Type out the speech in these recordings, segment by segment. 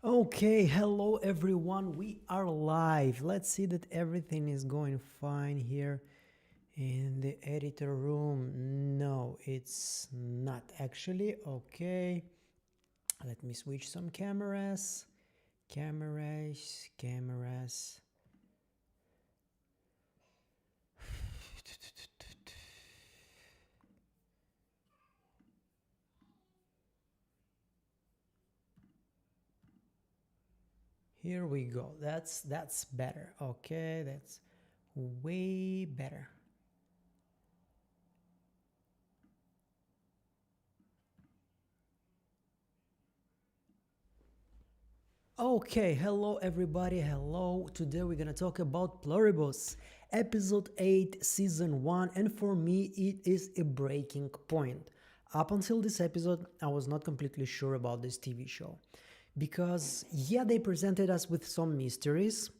Okay, hello everyone. We are live. Let's see that everything is going fine here in the editor room. No, it's not actually. Okay, let me switch some cameras. Cameras. Here we go. That's better. Okay, that's way better. Okay, hello everybody. Hello. Today we're gonna talk about Pluribus, episode 8, season 1, and for me it is a breaking point. Up until this episode, I was not completely sure about this TV show because, yeah, they presented us with some mysteries,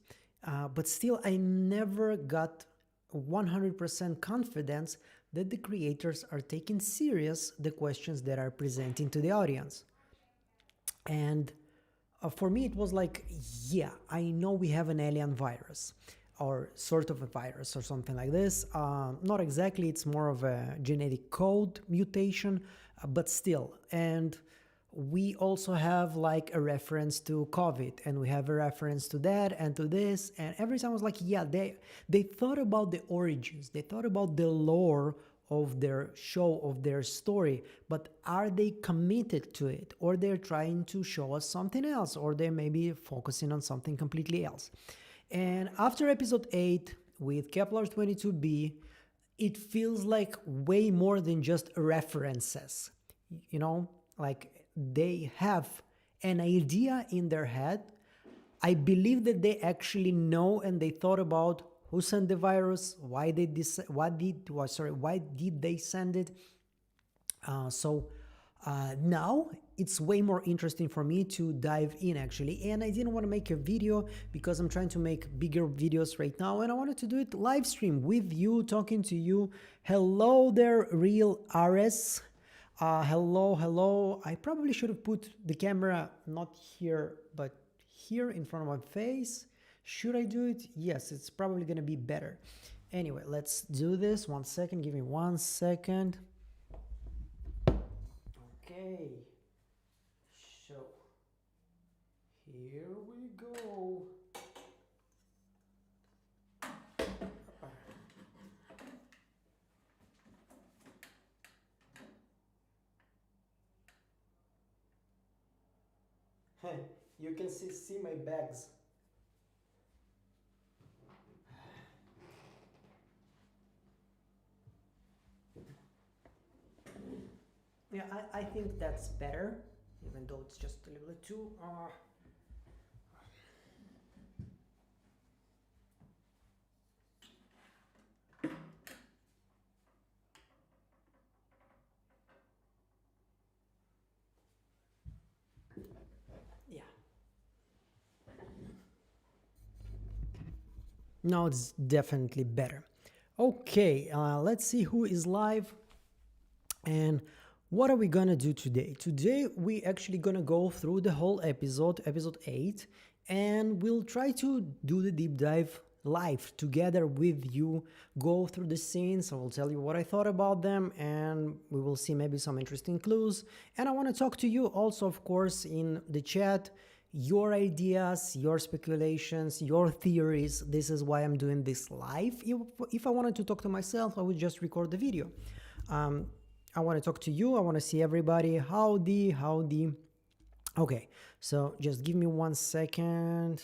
but still, I never got 100% confidence that the creators are taking serious the questions that are presenting to the audience. And for me, it was like, yeah, I know we have an alien virus or sort of a virus or something like this. Not exactly, it's more of a genetic code mutation, but still. And we also have like a reference to COVID, and we have a reference to that and to this. And every time I was like, yeah, they thought about the origins, they thought about the lore of their show, of their story, but are they committed to it, or they're trying to show us something else, or they may be focusing on something completely else? And after episode 8 with Kepler 22b, it feels like way more than just references. You know, like they have an idea in their head. I believe that they actually know and they thought about who sent the virus, why did this, why did they send it? So now it's way more interesting for me to dive in actually. And I didn't want to make a video because I'm trying to make bigger videos right now, and I wanted to do it live stream with you, talking to you. Hello there, real RS. Hello. I probably should have put the camera not here, but here in front of my face. Should I do it? Yes, it's probably gonna be better. Anyway, let's do this. 1 second, give me 1 second. Okay, so here we go. You can see my bags. Yeah, I think that's better, even though it's just a little bit too. Yeah. Now it's definitely better. Okay, let's see who is live and what are we gonna do today. Today we actually gonna go through the whole episode 8, and we'll try to do the deep dive live together with you, go through the scenes. I will tell you what I thought about them, and we will see maybe some interesting clues. And I want to talk to you also, of course, in the chat, your ideas, your speculations, your theories. This is why I'm doing this live. If I wanted to talk to myself, I would just record the video. um, I want to talk to you. I want to see everybody. Howdy. Okay, so just give me 1 second.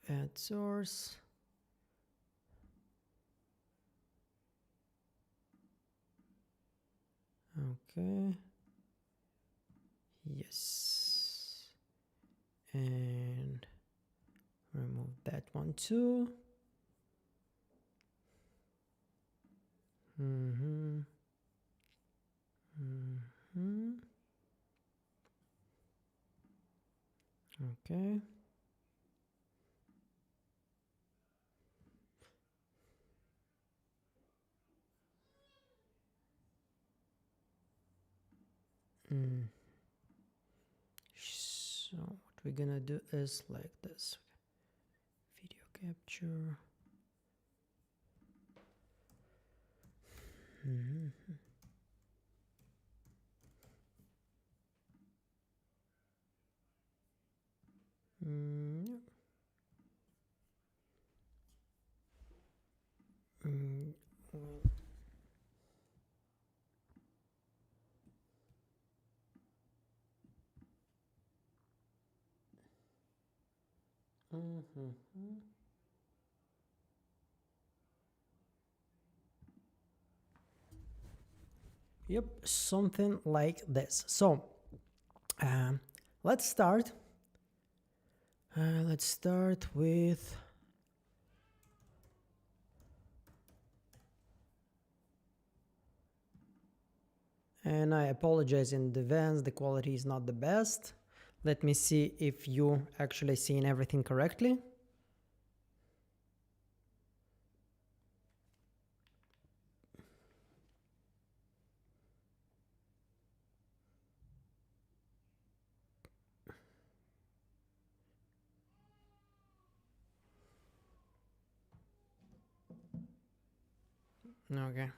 Add source. Okay. Yes. And remove that one too. Mm-hmm. Okay. So what we're gonna do is like this. Video capture. Yep, something like this. So let's start. Let's start with and I apologize in advance, the quality is not the best. Let me see if you actually seen everything correctly. Okay,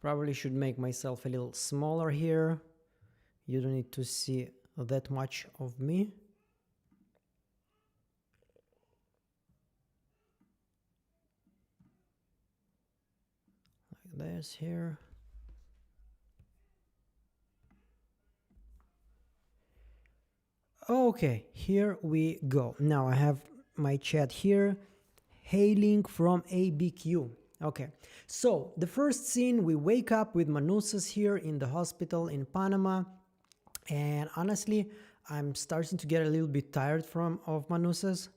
probably should make myself a little smaller here. You don't need to see that much of me. Like this here. Okay, here we go. Now I have my chat here, hailing from ABQ. Okay, so the first scene, we wake up with Manusas here in the hospital in Panama, and honestly, I'm starting to get a little bit tired of Manusas.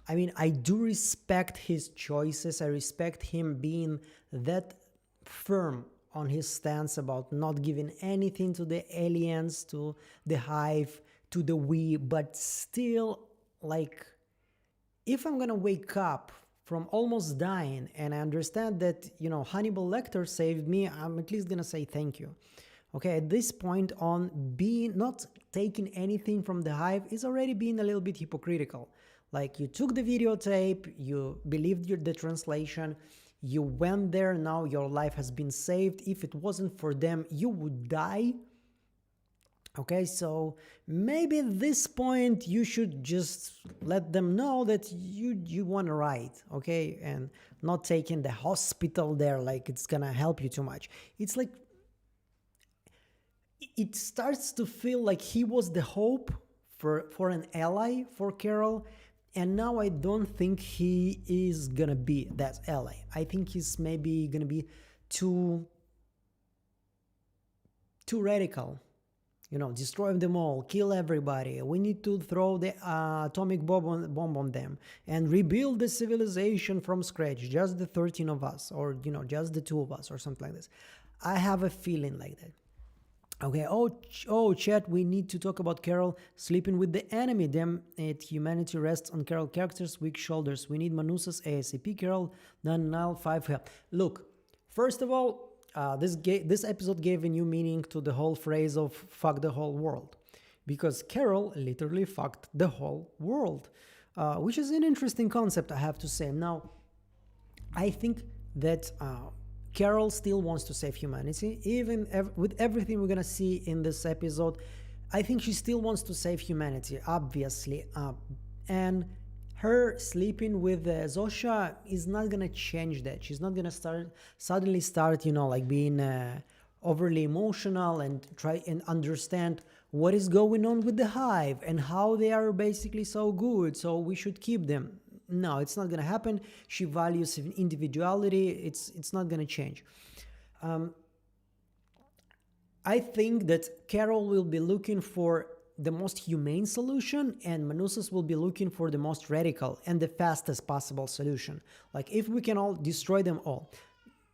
I mean, I do respect his choices. I respect him being that firm on his stance about not giving anything to the aliens, to the hive, to the we, but still, like, if I'm gonna wake up from almost dying and I understand that, you know, Hannibal Lecter saved me, I'm at least gonna say thank you. Okay, at this point on, being not taking anything from the hive is already being a little bit hypocritical. Like, you took the videotape, you believed the translation, you went there, now your life has been saved. If it wasn't for them, you would die. Okay, so maybe at this point you should just let them know that you want to write, okay, and not taking the hospital there like it's gonna help you too much. It's like it starts to feel like he was the hope for an ally for Carol, and now I don't think he is gonna be that ally. I think he's maybe gonna be too radical. You know, destroy them all, kill everybody. We need to throw the atomic bomb on them and rebuild the civilization from scratch. Just the 13 of us, or, you know, just the 2 of us, or something like this. I have a feeling like that. Okay, oh, chat, we need to talk about Carol sleeping with the enemy. Damn it, humanity rests on Carol characters' weak shoulders. We need Manusas ASAP. Carol, then now 5 help. Look, first of all, this episode gave a new meaning to the whole phrase of fuck the whole world, because Carol literally fucked the whole world, which is an interesting concept, I have to say. Now, I think that Carol still wants to save humanity, even with everything we're gonna see in this episode. I think she still wants to save humanity, obviously, and her sleeping with Zosha is not gonna change that. She's not gonna suddenly start, you know, like being overly emotional and try and understand what is going on with the hive and how they are basically so good, so we should keep them. No, it's not gonna happen. She values individuality. It's not gonna change. I think that Carol will be looking for the most humane solution, and Manusas will be looking for the most radical and the fastest possible solution. Like, if we can all destroy them all.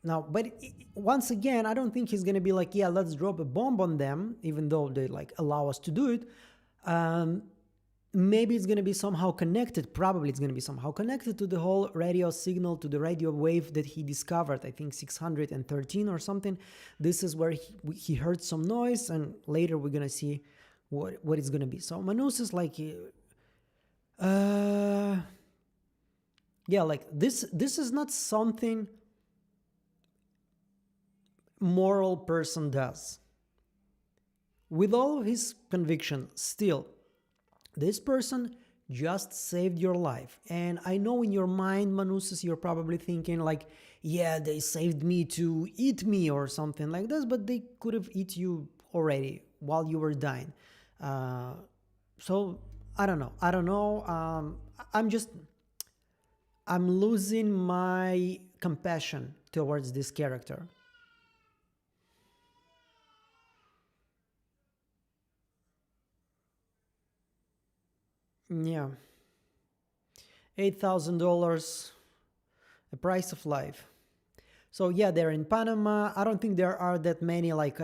Now, but once again, I don't think he's gonna be like, yeah, let's drop a bomb on them, even though they like allow us to do it. maybe it's going to be somehow connected, probably it's going to be somehow connected to the whole radio signal, to the radio wave that he discovered, I think 613 or something. This is where he heard some noise, and later we're going to see what it's going to be. So Manus is like, yeah, like this is not something moral person does. With all of his conviction, still, this person just saved your life. And I know in your mind, Manusis, you're probably thinking like, yeah, they saved me to eat me or something like this, but they could have eat you already while you were dying. So I don't know. I'm losing my compassion towards this character. Yeah, $8,000, the price of life. So yeah, they're in Panama. I don't think there are that many like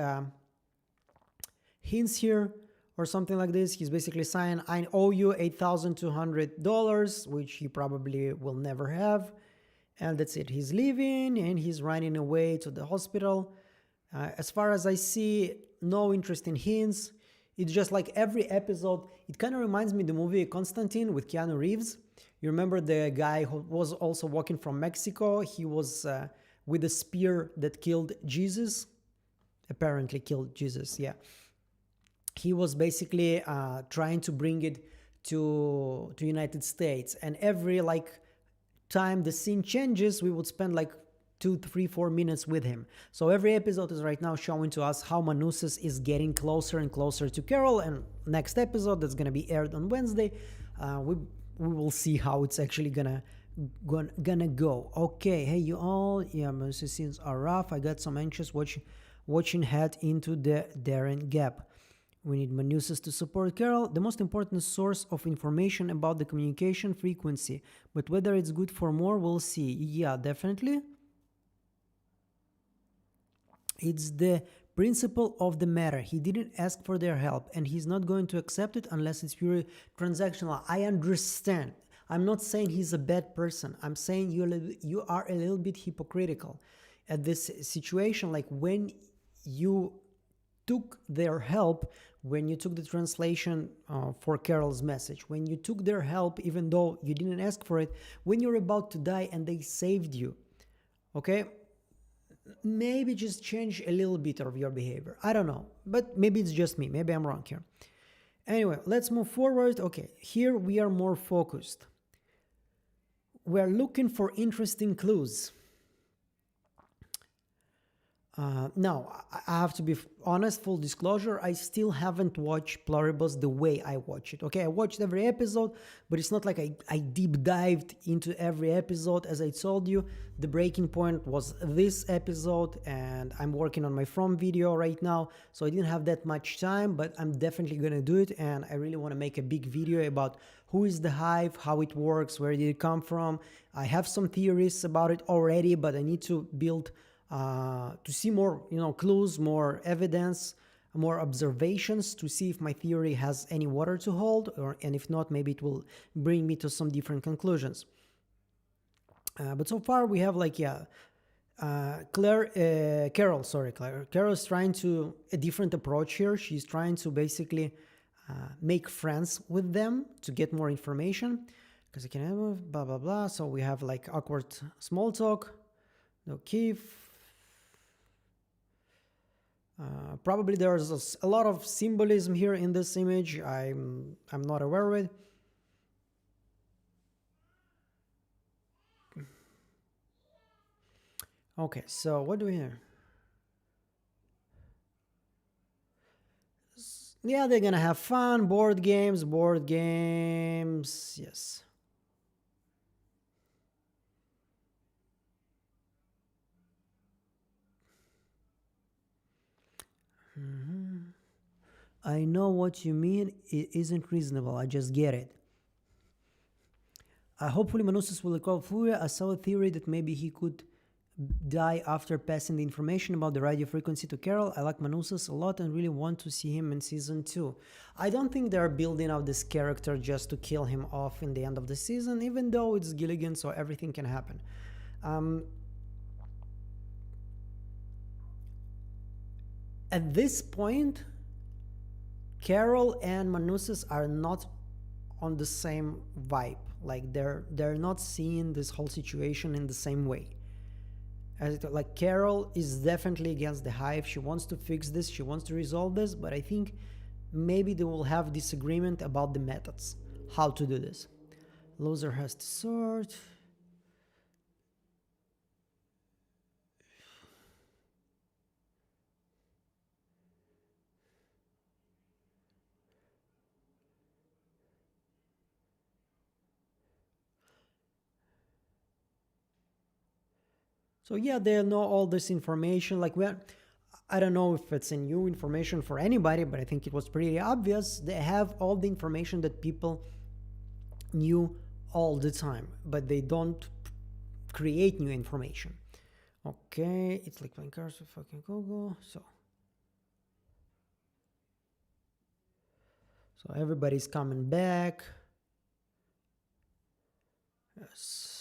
hints here or something like this. He's basically saying, I owe you $8,200, which he probably will never have. And that's it. He's leaving and he's running away to the hospital. As far as I see, no interesting hints. It's just like every episode, it kind of reminds me of the movie Constantine with Keanu Reeves. You remember the guy who was also walking from Mexico? He was with a spear that killed Jesus. Apparently killed Jesus, yeah. He was basically trying to bring it to United States. And every like time the scene changes, we would spend like 2, 3, 4 minutes with him. So every episode is right now showing to us how Manusis is getting closer and closer to Carol. And next episode that's gonna be aired on Wednesday, we will see how it's actually gonna go. Okay, hey you all, yeah, Manusis scenes are rough. I got some anxious watching head into the Darren gap. We need Manusis to support Carol, the most important source of information about the communication frequency. But whether it's good for more, we'll see. Yeah, definitely. It's the principle of the matter. He didn't ask for their help, and he's not going to accept it unless it's purely transactional. I understand. I'm not saying he's a bad person. I'm saying you are a little bit hypocritical at this situation. Like when you took their help, when you took the translation for Carol's message, when you took their help even though you didn't ask for it, when you're about to die and they saved you, okay? Maybe just change a little bit of your behavior. I don't know, but maybe it's just me. Maybe I'm wrong here. Anyway, let's move forward. Okay, here we are more focused. We're looking for interesting clues. Now, I have to be honest, full disclosure, I still haven't watched Pluribus the way I watch it. Okay, I watched every episode, but it's not like I deep dived into every episode. As I told you, the breaking point was this episode, and I'm working on my From video right now, so I didn't have that much time, but I'm definitely gonna do it, and I really want to make a big video about who is the Hive, how it works, where did it come from. I have some theories about it already, but I need to build to see more, clues, more evidence, more observations to see if my theory has any water to hold, and if not, maybe it will bring me to some different conclusions. But so far we have like, yeah, Carol's trying to a different approach here. She's trying to basically make friends with them to get more information, because I can have blah blah blah. So we have like awkward small talk. Okay. Probably there's a lot of symbolism here in this image. I'm not aware of it. Okay, so what do we have? Yeah, they're gonna have fun. Board games, yes. I know what you mean. It isn't reasonable. I just get it. Hopefully Manusis will recall Furia. I saw a theory that maybe he could die after passing the information about the radio frequency to Carol. I like Manusas a lot and really want to see him in season 2. I don't think they're building up this character just to kill him off in the end of the season, even though it's Gilligan, so everything can happen. At this point, Carol and Manusas are not on the same vibe. Like they're not seeing this whole situation in the same way. Like Carol is definitely against the hive. She wants to fix this. She wants to resolve this. But I think maybe they will have disagreement about the methods, how to do this. Loser has to sort. So yeah, they know all this information. Like I don't know if it's a new information for anybody, but I think it was pretty obvious. They have all the information that people knew all the time, but they don't create new information. Okay, it's like playing cards with fucking Google. So everybody's coming back. Yes.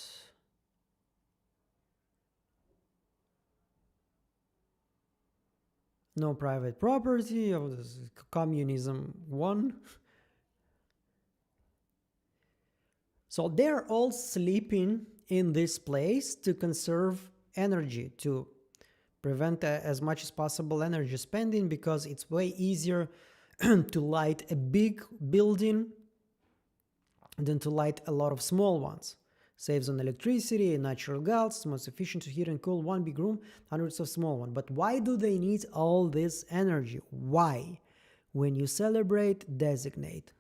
No private property. Oh, this is communism 1. So they're all sleeping in this place to conserve energy, to prevent as much as possible energy spending, because it's way easier to light a big building than to light a lot of small ones. Saves on electricity and natural gas, most efficient to heat and cool one big room, hundreds of small ones. But why do they need all this energy? Why? When you celebrate, designate.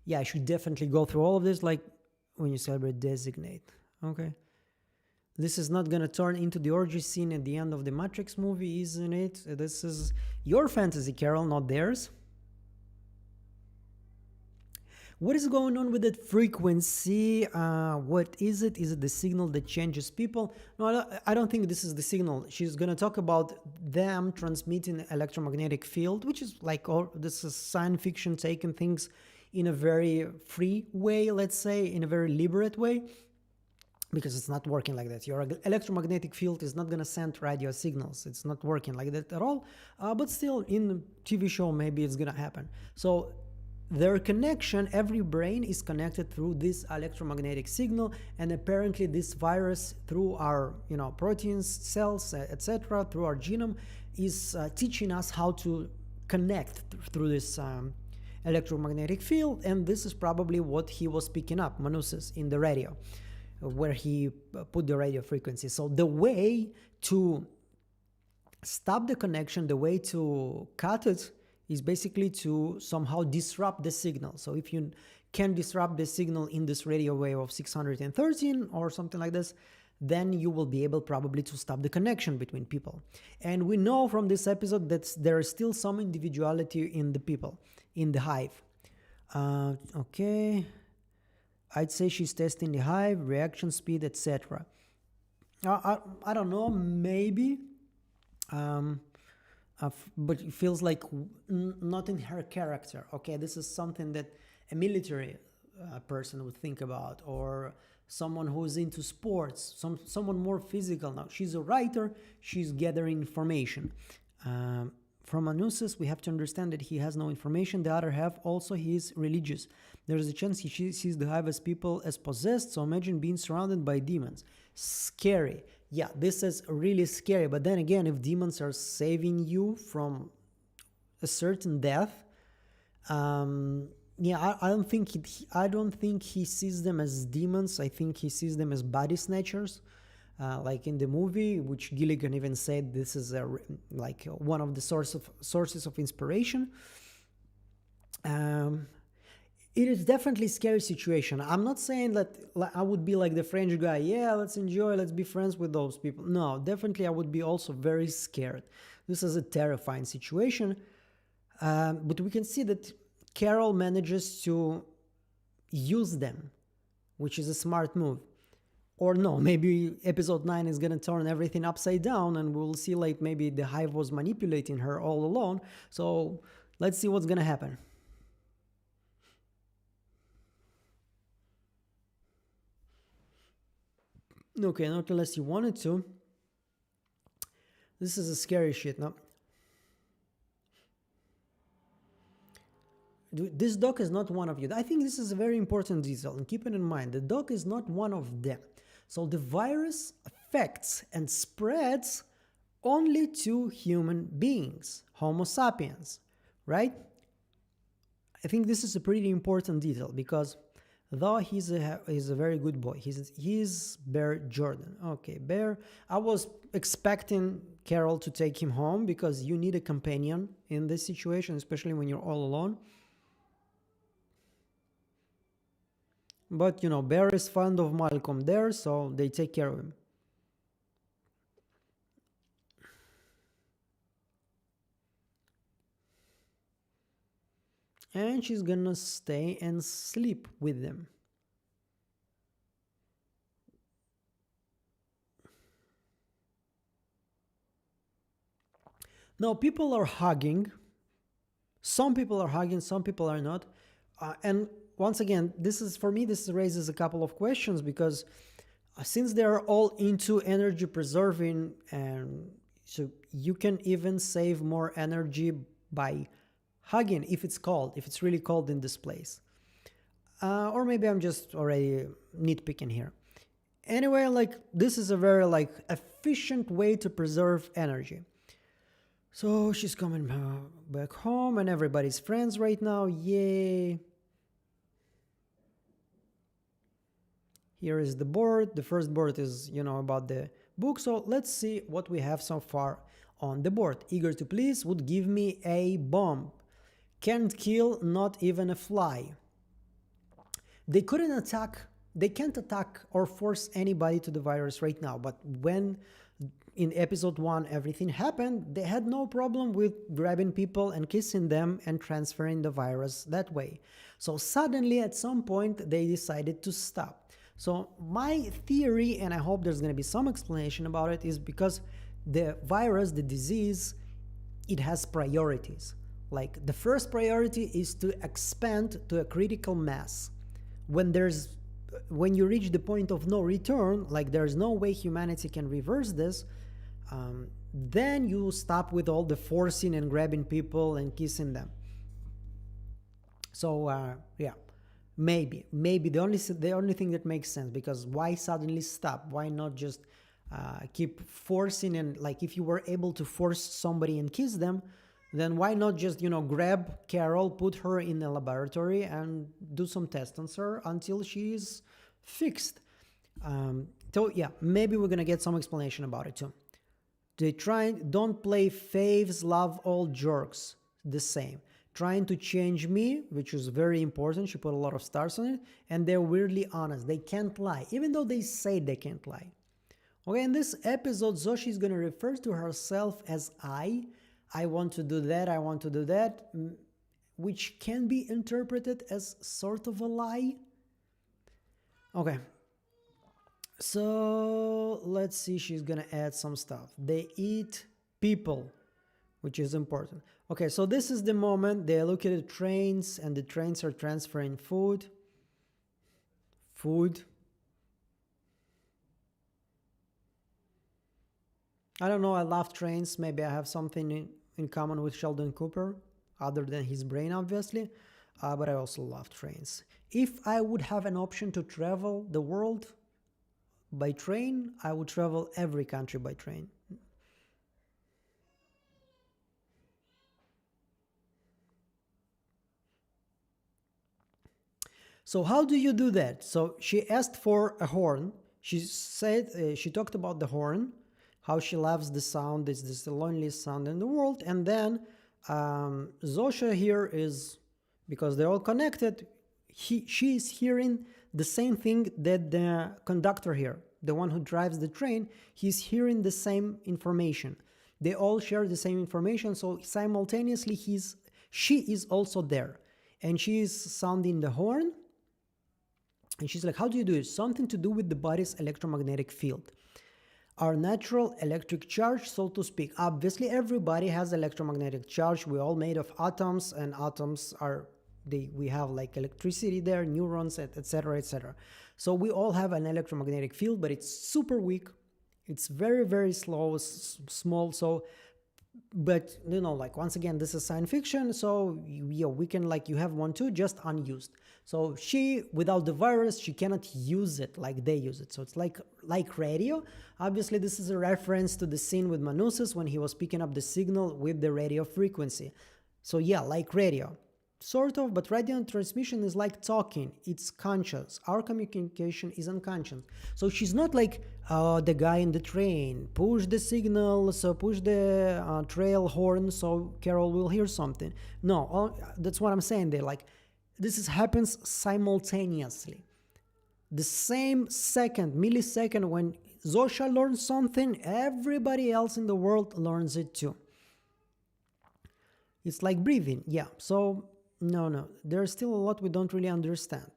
Yeah, I should definitely go through all of this, like when you celebrate, designate. Okay. This is not gonna turn into the orgy scene at the end of the Matrix movie, isn't it? This is your fantasy, Carol, not theirs. What is going on with that frequency? What is it? Is it the signal that changes people? No, I don't think this is the signal. She's going to talk about them transmitting electromagnetic field, which is like, this is science fiction taking things in a very free way, let's say, in a very liberate way, because it's not working like that. Your electromagnetic field is not going to send radio signals. It's not working like that at all. But still, in the TV show, maybe it's going to happen. So their connection, every brain is connected through this electromagnetic signal, and apparently this virus, through our proteins, cells, etc., through our genome, is teaching us how to connect through this electromagnetic field. And this is probably what he was picking up, Manusas, in the radio, where he put the radio frequency. So the way to stop the connection, the way to cut it, is basically to somehow disrupt the signal. So if you can disrupt the signal in this radio wave of 613 or something like this, then you will be able probably to stop the connection between people. And we know from this episode that there is still some individuality in the people, in the hive. Okay, I'd say she's testing the hive, reaction speed, etc. I don't know, maybe. But it feels like not in her character. Okay, this is something that a military person would think about, or someone who's into sports, someone more physical. Now, she's a writer, she's gathering information. From Manusas, we have to understand that he has no information. The other half, also, he is religious. There's a chance he sees the hive as people as possessed, so imagine being surrounded by demons. Scary. Yeah, this is really scary. But then again, if demons are saving you from a certain death, yeah, I don't think he sees them as demons. I think he sees them as body snatchers, like in the movie, which Gilligan even said this is like one of the sources of inspiration. It is definitely a scary situation. I'm not saying that I would be like the French guy, yeah, let's enjoy, let's be friends with those people. No, definitely I would be also very scared. This is a terrifying situation. But we can see that Carol manages to use them which is a smart move. Or no, maybe episode 9 is gonna turn everything upside down and we'll see like maybe the hive was manipulating her all along. So let's see what's gonna happen. Okay, not unless you wanted to. This is a scary shit, no? This dog is not one of you. I think this is a very important detail, and keep it in mind. The dog is not one of them. So the virus affects and spreads only to human beings, Homo sapiens, right? I think this is a pretty important detail because though he's a very good boy, he's Bear Jordan. Okay, Bear. I was expecting Carol to take him home because you need a companion in this situation, especially when you're all alone. But you know, Bear is fond of Malcolm there, so they take care of him. And she's gonna stay and sleep with them. Now, people are hugging. Some people are hugging, some people are not. And once again, this raises a couple of questions because since they are all into energy preserving, and so you can even save more energy by hugging if it's really cold in this place. Or maybe I'm just already nitpicking here. Anyway, like this is a very like efficient way to preserve energy. So she's coming back home and everybody's friends right now. Yay. Here is the board. The first board is, about the book. So let's see what we have so far on the board. Eager to please would give me a bomb. Can't kill not even a fly. They can't attack or force anybody to the virus right now. But when in episode 1 everything happened, they had no problem with grabbing people and kissing them and transferring the virus that way. So suddenly at some point they decided to stop. So my theory, and I hope there's going to be some explanation about it, is because the virus, the disease, it has priorities. Like the first priority is to expand to a critical mass. When you reach the point of no return, like there's no way humanity can reverse this, then you stop with all the forcing and grabbing people and kissing them. So yeah. Maybe the only thing that makes sense, because why suddenly stop? Why not just keep forcing? And like if you were able to force somebody and kiss them, then why not just grab Carol, put her in the laboratory and do some tests on her until she's fixed? So yeah, maybe we're gonna get some explanation about it too. Don't play faves, love all jerks the same. Trying to change me, which is very important. She put a lot of stars on it. And they're weirdly honest. They can't lie, even though they say they can't lie. Okay, in this episode, Zoshi is going to refer to herself as I want to do that, I want to do that, which can be interpreted as sort of a lie. Okay. So let's see, she's going to add some stuff. They eat people, which is important. Okay, so this is the moment they look at the trains and the trains are transferring food. I don't know, I love trains. Maybe I have something in common with Sheldon Cooper, other than his brain, obviously. But I also love trains. If I would have an option to travel the world by train, I would travel every country by train. So how do you do that? So she asked for a horn. She said, she talked about the horn, how she loves the sound. It's the loneliest sound in the world. And then Zosha here is, because they're all connected, she is hearing the same thing that the conductor here, the one who drives the train, he's hearing the same information. They all share the same information. So simultaneously, she is also there. And she is sounding the horn. And she's like, how do you do it? Something to do with the body's electromagnetic field. Our natural electric charge, so to speak. Obviously, everybody has electromagnetic charge. We're all made of atoms, and atoms are, we have like electricity there, neurons, etc., etc. So we all have an electromagnetic field, but it's super weak. It's very, very slow, small. So, but you know, like once again, this is science fiction. So yeah, we can, like, you have one too, just unused. So she, without the virus, she cannot use it like they use it. So it's like radio. Obviously, this is a reference to the scene with Manusas when he was picking up the signal with the radio frequency. So yeah, like radio. Sort of, but radio transmission is like talking. It's conscious. Our communication is unconscious. So she's not like the guy in the train. Push the signal, so push the trail horn so Carol will hear something. No, that's what I'm saying there. Like, happens simultaneously. The same second, millisecond, when Zosha learns something, everybody else in the world learns it too. It's like breathing, yeah. So no, there's still a lot we don't really understand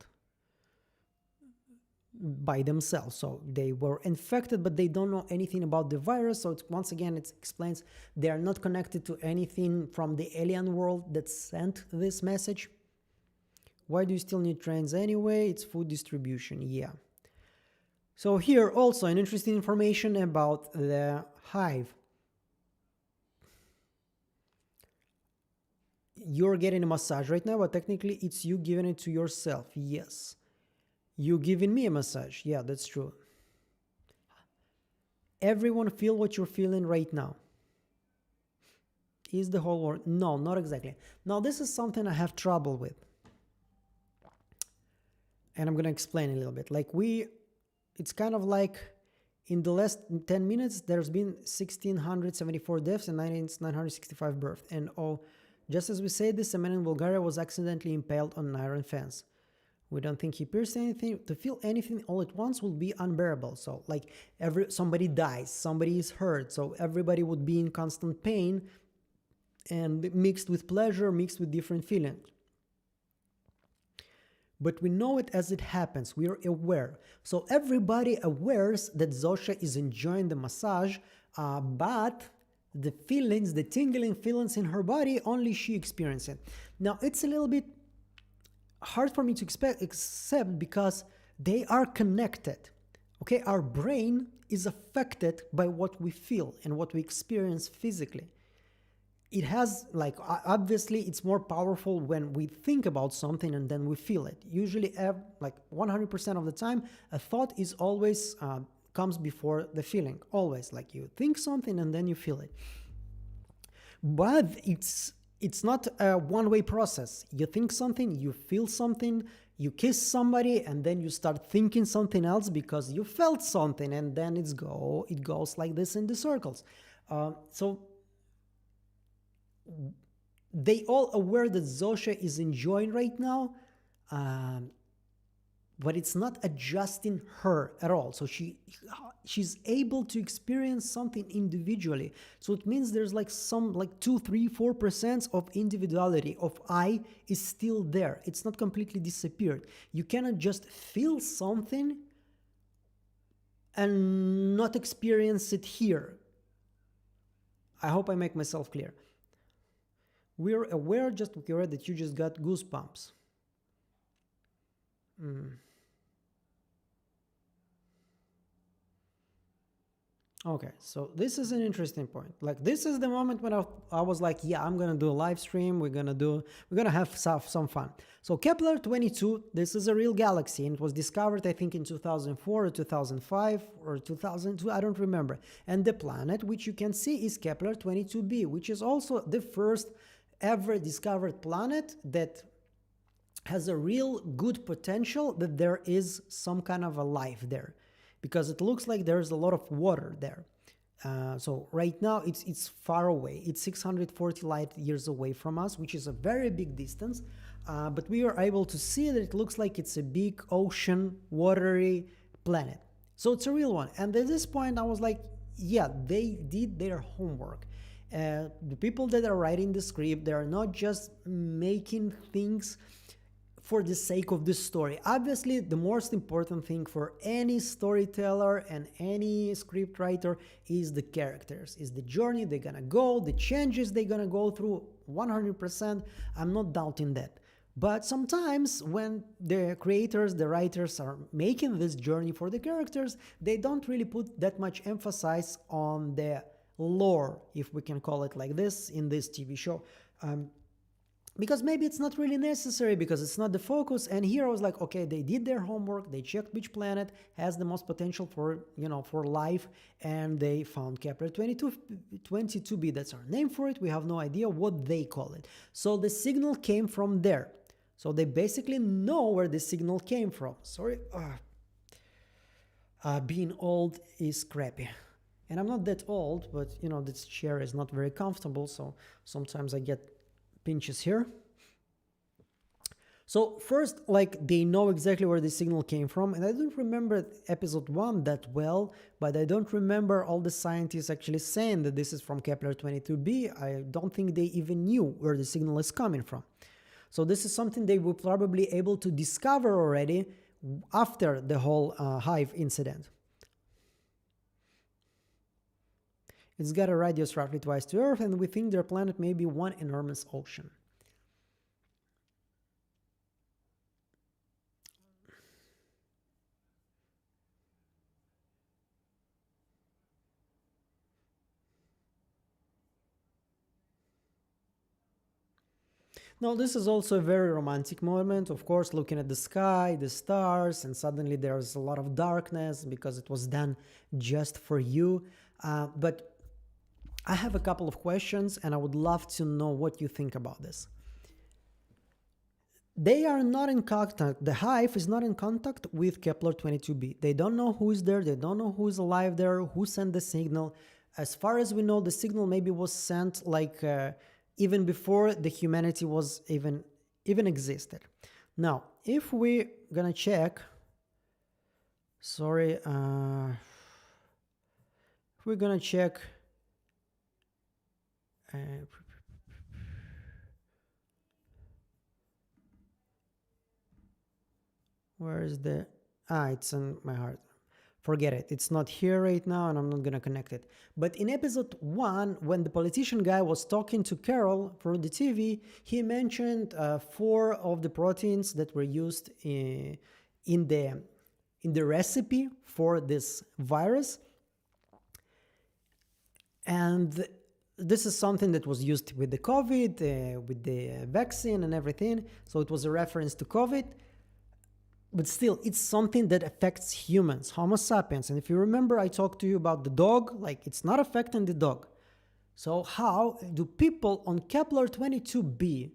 by themselves. So they were infected, but they don't know anything about the virus. So once again, it explains they are not connected to anything from the alien world that sent this message. Why do you still need trains anyway? It's food distribution, yeah. So here also an interesting information about the hive. You're getting a massage right now, but technically it's you giving it to yourself. Yes. You giving me a massage. Yeah, that's true. Everyone feel what you're feeling right now. Is the whole world? No, not exactly. Now, this is something I have trouble with. And I'm going to explain a little bit. Like it's kind of like in the last 10 minutes, there's been 1,674 deaths and 965 births. And just as we say this, a man in Bulgaria was accidentally impaled on an iron fence. We don't think he pierced anything. To feel anything all at once will be unbearable. So like somebody dies, somebody is hurt, so everybody would be in constant pain and mixed with pleasure, mixed with different feelings. But we know it as it happens. We are aware. So everybody awares that Zosha is enjoying the massage, but the feelings, the tingling feelings in her body, only she experienced it. Now, it's a little bit hard for me to accept because they are connected. Okay, our brain is affected by what we feel and what we experience physically. It has, like, obviously it's more powerful when we think about something and then we feel it. Usually, like 100% of the time, a thought is always comes before the feeling. Always, like you think something and then you feel it. But it's not a one-way process. You think something, you feel something, you kiss somebody, and then you start thinking something else because you felt something, and then it goes like this in the circles. So they all aware that Zosha is enjoying right now, but it's not adjusting her at all. So she's able to experience something individually. So it means there's like some 2, 3, 4% of individuality of I is still there. It's not completely disappeared. You cannot just feel something and not experience it here. I hope I make myself clear. We're aware, just aware that you just got goosebumps. Okay, so this is an interesting point. Like, this is the moment when I was like, yeah, I'm gonna do a live stream. We're gonna have some fun. So Kepler 22, this is a real galaxy, and it was discovered, I think, in 2004 or 2005 or 2002. I don't remember. And the planet, which you can see, is Kepler 22b, which is also the first ever discovered planet that has a real good potential that there is some kind of a life there, because it looks like there's a lot of water there. So right now it's far away. It's 640 light years away from us, which is a very big distance. But we are able to see that it looks like it's a big ocean, watery planet. So it's a real one. And at this point I was like, yeah, they did their homework. The people that are writing the script, they are not just making things for the sake of the story. Obviously, the most important thing for any storyteller and any scriptwriter is the characters, is the journey they're gonna go, the changes they're gonna go through. 100%, I'm not doubting that. But sometimes when the creators, the writers are making this journey for the characters, they don't really put that much emphasis on the lore, if we can call it like this, in this TV show. Because maybe it's not really necessary, because it's not the focus. And here I was like, okay, they did their homework, they checked which planet has the most potential for, for life, and they found Kepler 22b. That's our name for it. We have no idea what they call it. So the signal came from there. So they basically know where the signal came from. Sorry, being old is crappy. And I'm not that old, but this chair is not very comfortable, so sometimes I get pinches here. So first, like, they know exactly where the signal came from, and I don't remember episode 1 that well, but I don't remember all the scientists actually saying that this is from Kepler 22b. I don't think they even knew where the signal is coming from. So this is something they were probably able to discover already after the whole hive incident. It's got a radius roughly twice to Earth, and we think their planet may be one enormous ocean. Now, this is also a very romantic moment, of course, looking at the sky, the stars, and suddenly there's a lot of darkness because it was done just for you. But I have a couple of questions, and I would love to know what you think about this. They are not in contact, the hive is not in contact with Kepler 22b. They don't know who is there, they don't know who is alive there, who sent the signal. As far as we know, the signal maybe was sent like even before the humanity was even existed. Now, if we're gonna check, if we're gonna check where is the it's in my heart. Forget it, it's not here right now, and I'm not gonna connect it. But in episode 1, when the politician guy was talking to Carol for the TV, he mentioned 4 of the proteins that were used in the recipe for this virus. And this is something that was used with the COVID, with the vaccine and everything. So it was a reference to COVID. But still, it's something that affects humans, Homo sapiens. And if you remember, I talked to you about the dog, like it's not affecting the dog. So how do people on Kepler 22b,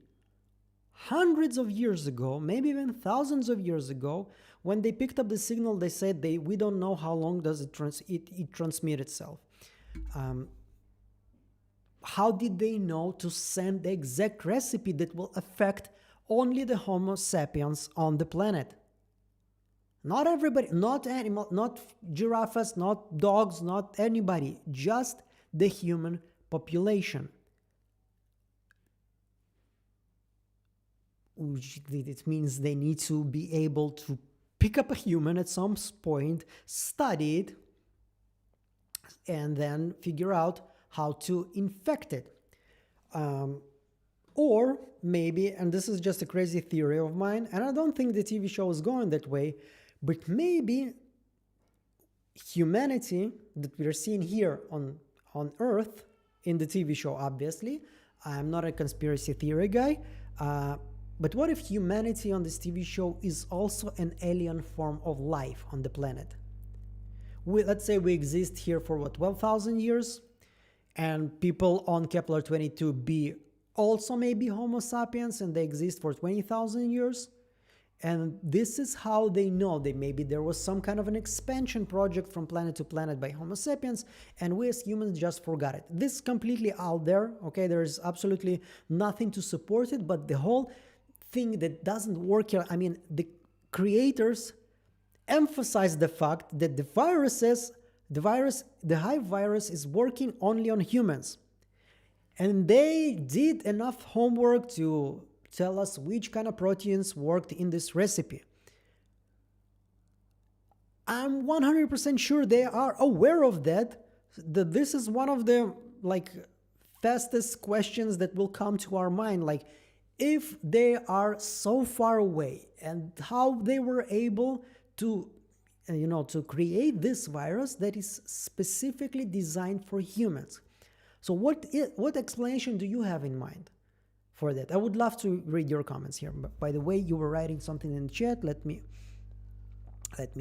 hundreds of years ago, maybe even thousands of years ago, when they picked up the signal, they said we don't know how long does it transmit itself. How did they know to send the exact recipe that will affect only the Homo sapiens on the planet? Not everybody, not animal, not giraffes, not dogs, not anybody, just the human population. It means they need to be able to pick up a human at some point, study it, and then figure out how to infect it. Or maybe, and this is just a crazy theory of mine, and I don't think the TV show is going that way, but maybe humanity that we're seeing here on Earth, in the TV show, obviously, I'm not a conspiracy theory guy, but what if humanity on this TV show is also an alien form of life on the planet? Let's say we exist here for, 12,000 years, and people on Kepler 22b also may be Homo sapiens, and they exist for 20,000 years. And this is how they know that maybe there was some kind of an expansion project from planet to planet by Homo sapiens, and we as humans just forgot it. This is completely out there, okay? There is absolutely nothing to support it, but the whole thing that doesn't work here, I mean, the creators emphasize the fact that the hive virus is working only on humans. And they did enough homework to tell us which kind of proteins worked in this recipe. I'm 100% sure they are aware of that this is one of the like fastest questions that will come to our mind. Like, if they are so far away, and how they were able to to create this virus that is specifically designed for humans. So what explanation do you have in mind for that? I would love to read your comments here. But by the way, you were writing something in the chat. Let me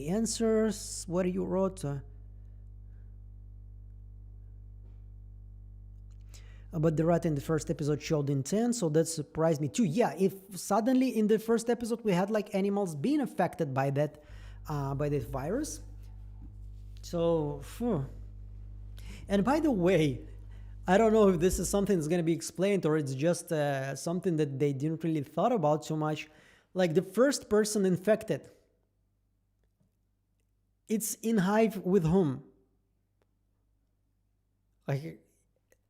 answer what you wrote. But the rat in the first episode showed intent, so that surprised me too. Yeah, if suddenly in the first episode we had like animals being affected by that virus. So, and by the way, I don't know if this is something that's going to be explained or it's just something that they didn't really thought about too much. Like, the first person infected, it's in hive with whom? Like,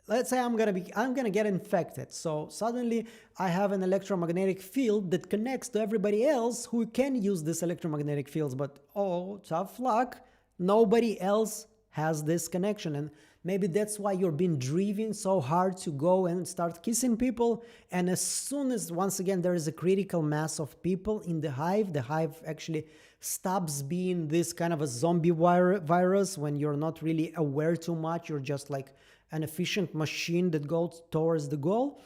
let's say I'm gonna get infected. So suddenly I have an electromagnetic field that connects to everybody else who can use this electromagnetic fields. But oh, tough luck, nobody else has this connection. And maybe that's why you're being driven so hard to go and start kissing people. And as soon as, once again, there is a critical mass of people in the hive actually stops being this kind of a zombie virus when you're not really aware too much. You're just like an efficient machine that goes towards the goal.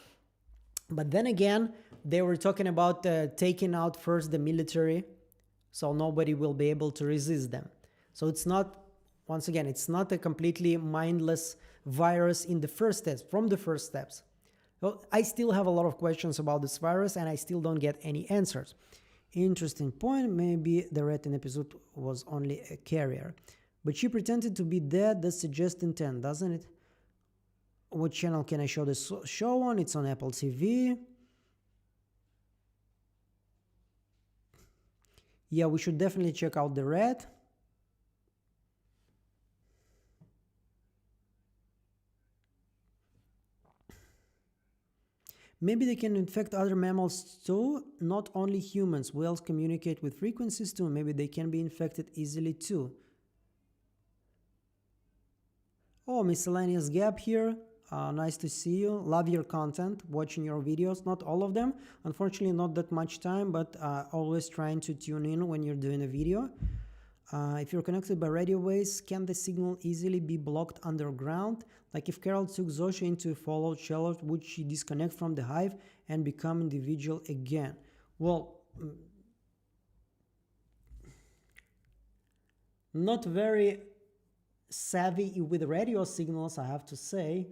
But then again, they were talking about taking out first the military, so nobody will be able to resist them. So it's not, once again, it's not a completely mindless virus in the first steps, from the first steps. So I still have a lot of questions about this virus and I still don't get any answers. Interesting point. Maybe the rat in episode was only a carrier, but she pretended to be dead. That suggests intent, doesn't it? What channel can I show this show on? It's on Apple TV. Yeah, we should definitely check out the rat. Maybe they can infect other mammals too, not only humans. Whales communicate with frequencies too. Maybe they can be infected easily too. Oh, miscellaneous gap here. Nice to see you. Love your content, watching your videos. Not all of them, unfortunately, not that much time, but always trying to tune in when you're doing a video. If you're connected by radio waves, can the signal easily be blocked underground? Like, if Carol took Zosha into a fallout shelter, would she disconnect from the hive and become individual again? Well, not very savvy with radio signals, I have to say.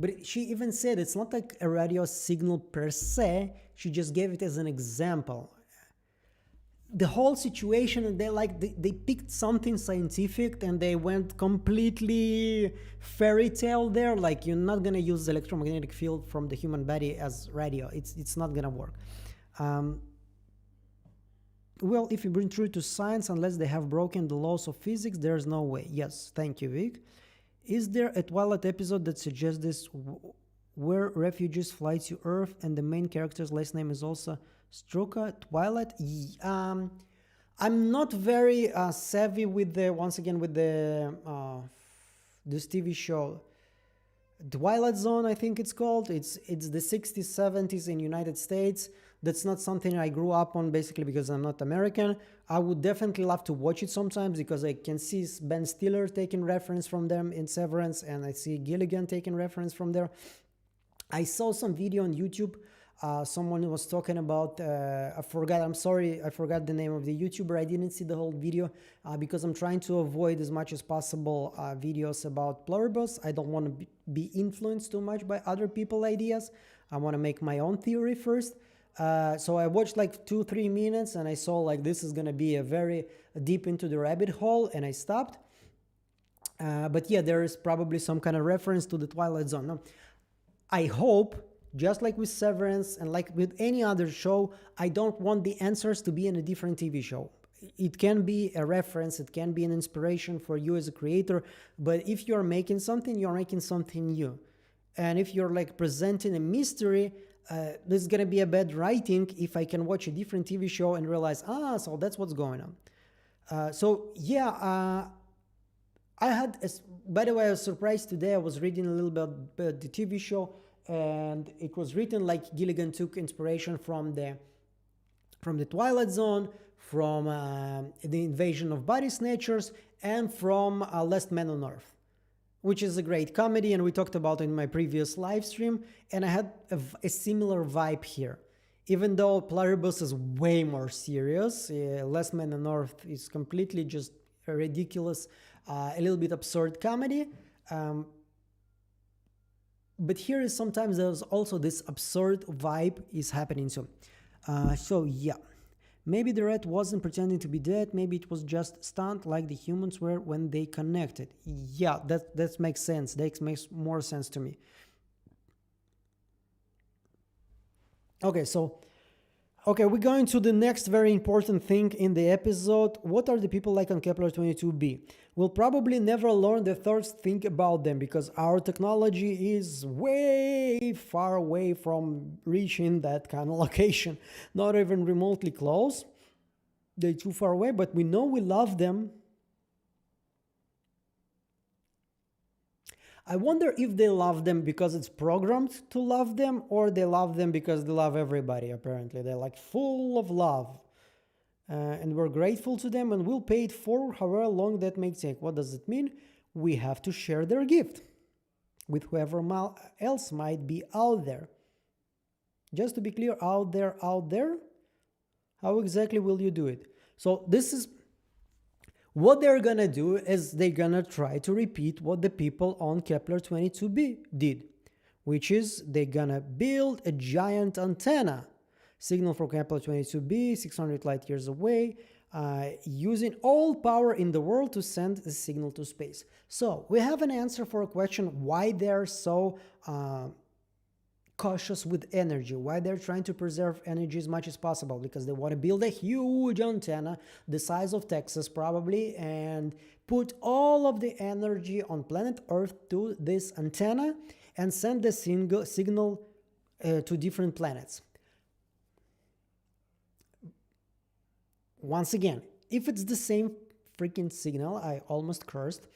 But she even said it's not like a radio signal per se, she just gave it as an example. The whole situation, they picked something scientific and they went completely fairy tale there. Like, you're not gonna use the electromagnetic field from the human body as radio. It's not gonna work. Well, if you bring truth to science, unless they have broken the laws of physics, there's no way. Yes, thank you, Vic. Is there a Twilight episode that suggests this, where refugees fly to Earth and the main character's last name is also Struka? Twilight? I'm not very savvy with this TV show. Twilight Zone, I think it's called. It's the 60s, 70s in United States. That's not something I grew up on, basically because I'm not American. I would definitely love to watch it sometimes because I can see Ben Stiller taking reference from them in Severance, and I see Gilligan taking reference from there. I saw some video on YouTube. Someone was talking about, I forgot the name of the YouTuber. I didn't see the whole video because I'm trying to avoid as much as possible videos about Pluribus. I don't want to be influenced too much by other people's ideas. I want to make my own theory first. So I watched like 2-3 minutes and I saw like this is going to be a very deep into the rabbit hole, and I stopped. But yeah, there is probably some kind of reference to the Twilight Zone. Now, I hope, just like with Severance and like with any other show, I don't want the answers to be in a different TV show. It can be a reference, it can be an inspiration for you as a creator, but if you're making something, you're making something new. And if you're like presenting a mystery, this is going to be a bad writing if I can watch a different TV show and realize, so that's what's going on. I had, by the way, I was surprised today. I was reading a little bit about the TV show, and it was written like Gilligan took inspiration from the Twilight Zone, from the Invasion of Body Snatchers, and from Last Man on Earth, which is a great comedy, and we talked about it in my previous live stream, and I had a similar vibe here. Even though Pluribus is way more serious, Last Man on Earth is completely just a ridiculous, a little bit absurd comedy. But here is sometimes there's also this absurd vibe is happening. So yeah, maybe the rat wasn't pretending to be dead. Maybe it was just stunned like the humans were when they connected. Yeah, that makes sense. That makes more sense to me. Okay, we're going to the next very important thing in the episode. What are the people like on Kepler 22b? We'll probably never learn the third thing about them because our technology is way far away from reaching that kind of location. Not even remotely close. They're too far away, but we know we love them. I wonder if they love them because it's programmed to love them, or they love them because they love everybody, apparently. They're like full of love. And we're grateful to them and we'll pay it for however long that may take. What does it mean? We have to share their gift with whoever else might be out there. Just to be clear, out there, how exactly will you do it? So this is what they're gonna do is they're gonna try to repeat what the people on Kepler 22b did, which is they're gonna build a giant antenna, signal from Kepler 22b, 600 light years away, using all power in the world to send a signal to space. So we have an answer for a question why they're so cautious with energy, why they're trying to preserve energy as much as possible, because they want to build a huge antenna the size of Texas probably and put all of the energy on planet Earth to this antenna and send the signal to different planets. Once again, if it's the same freaking signal, I almost cursed,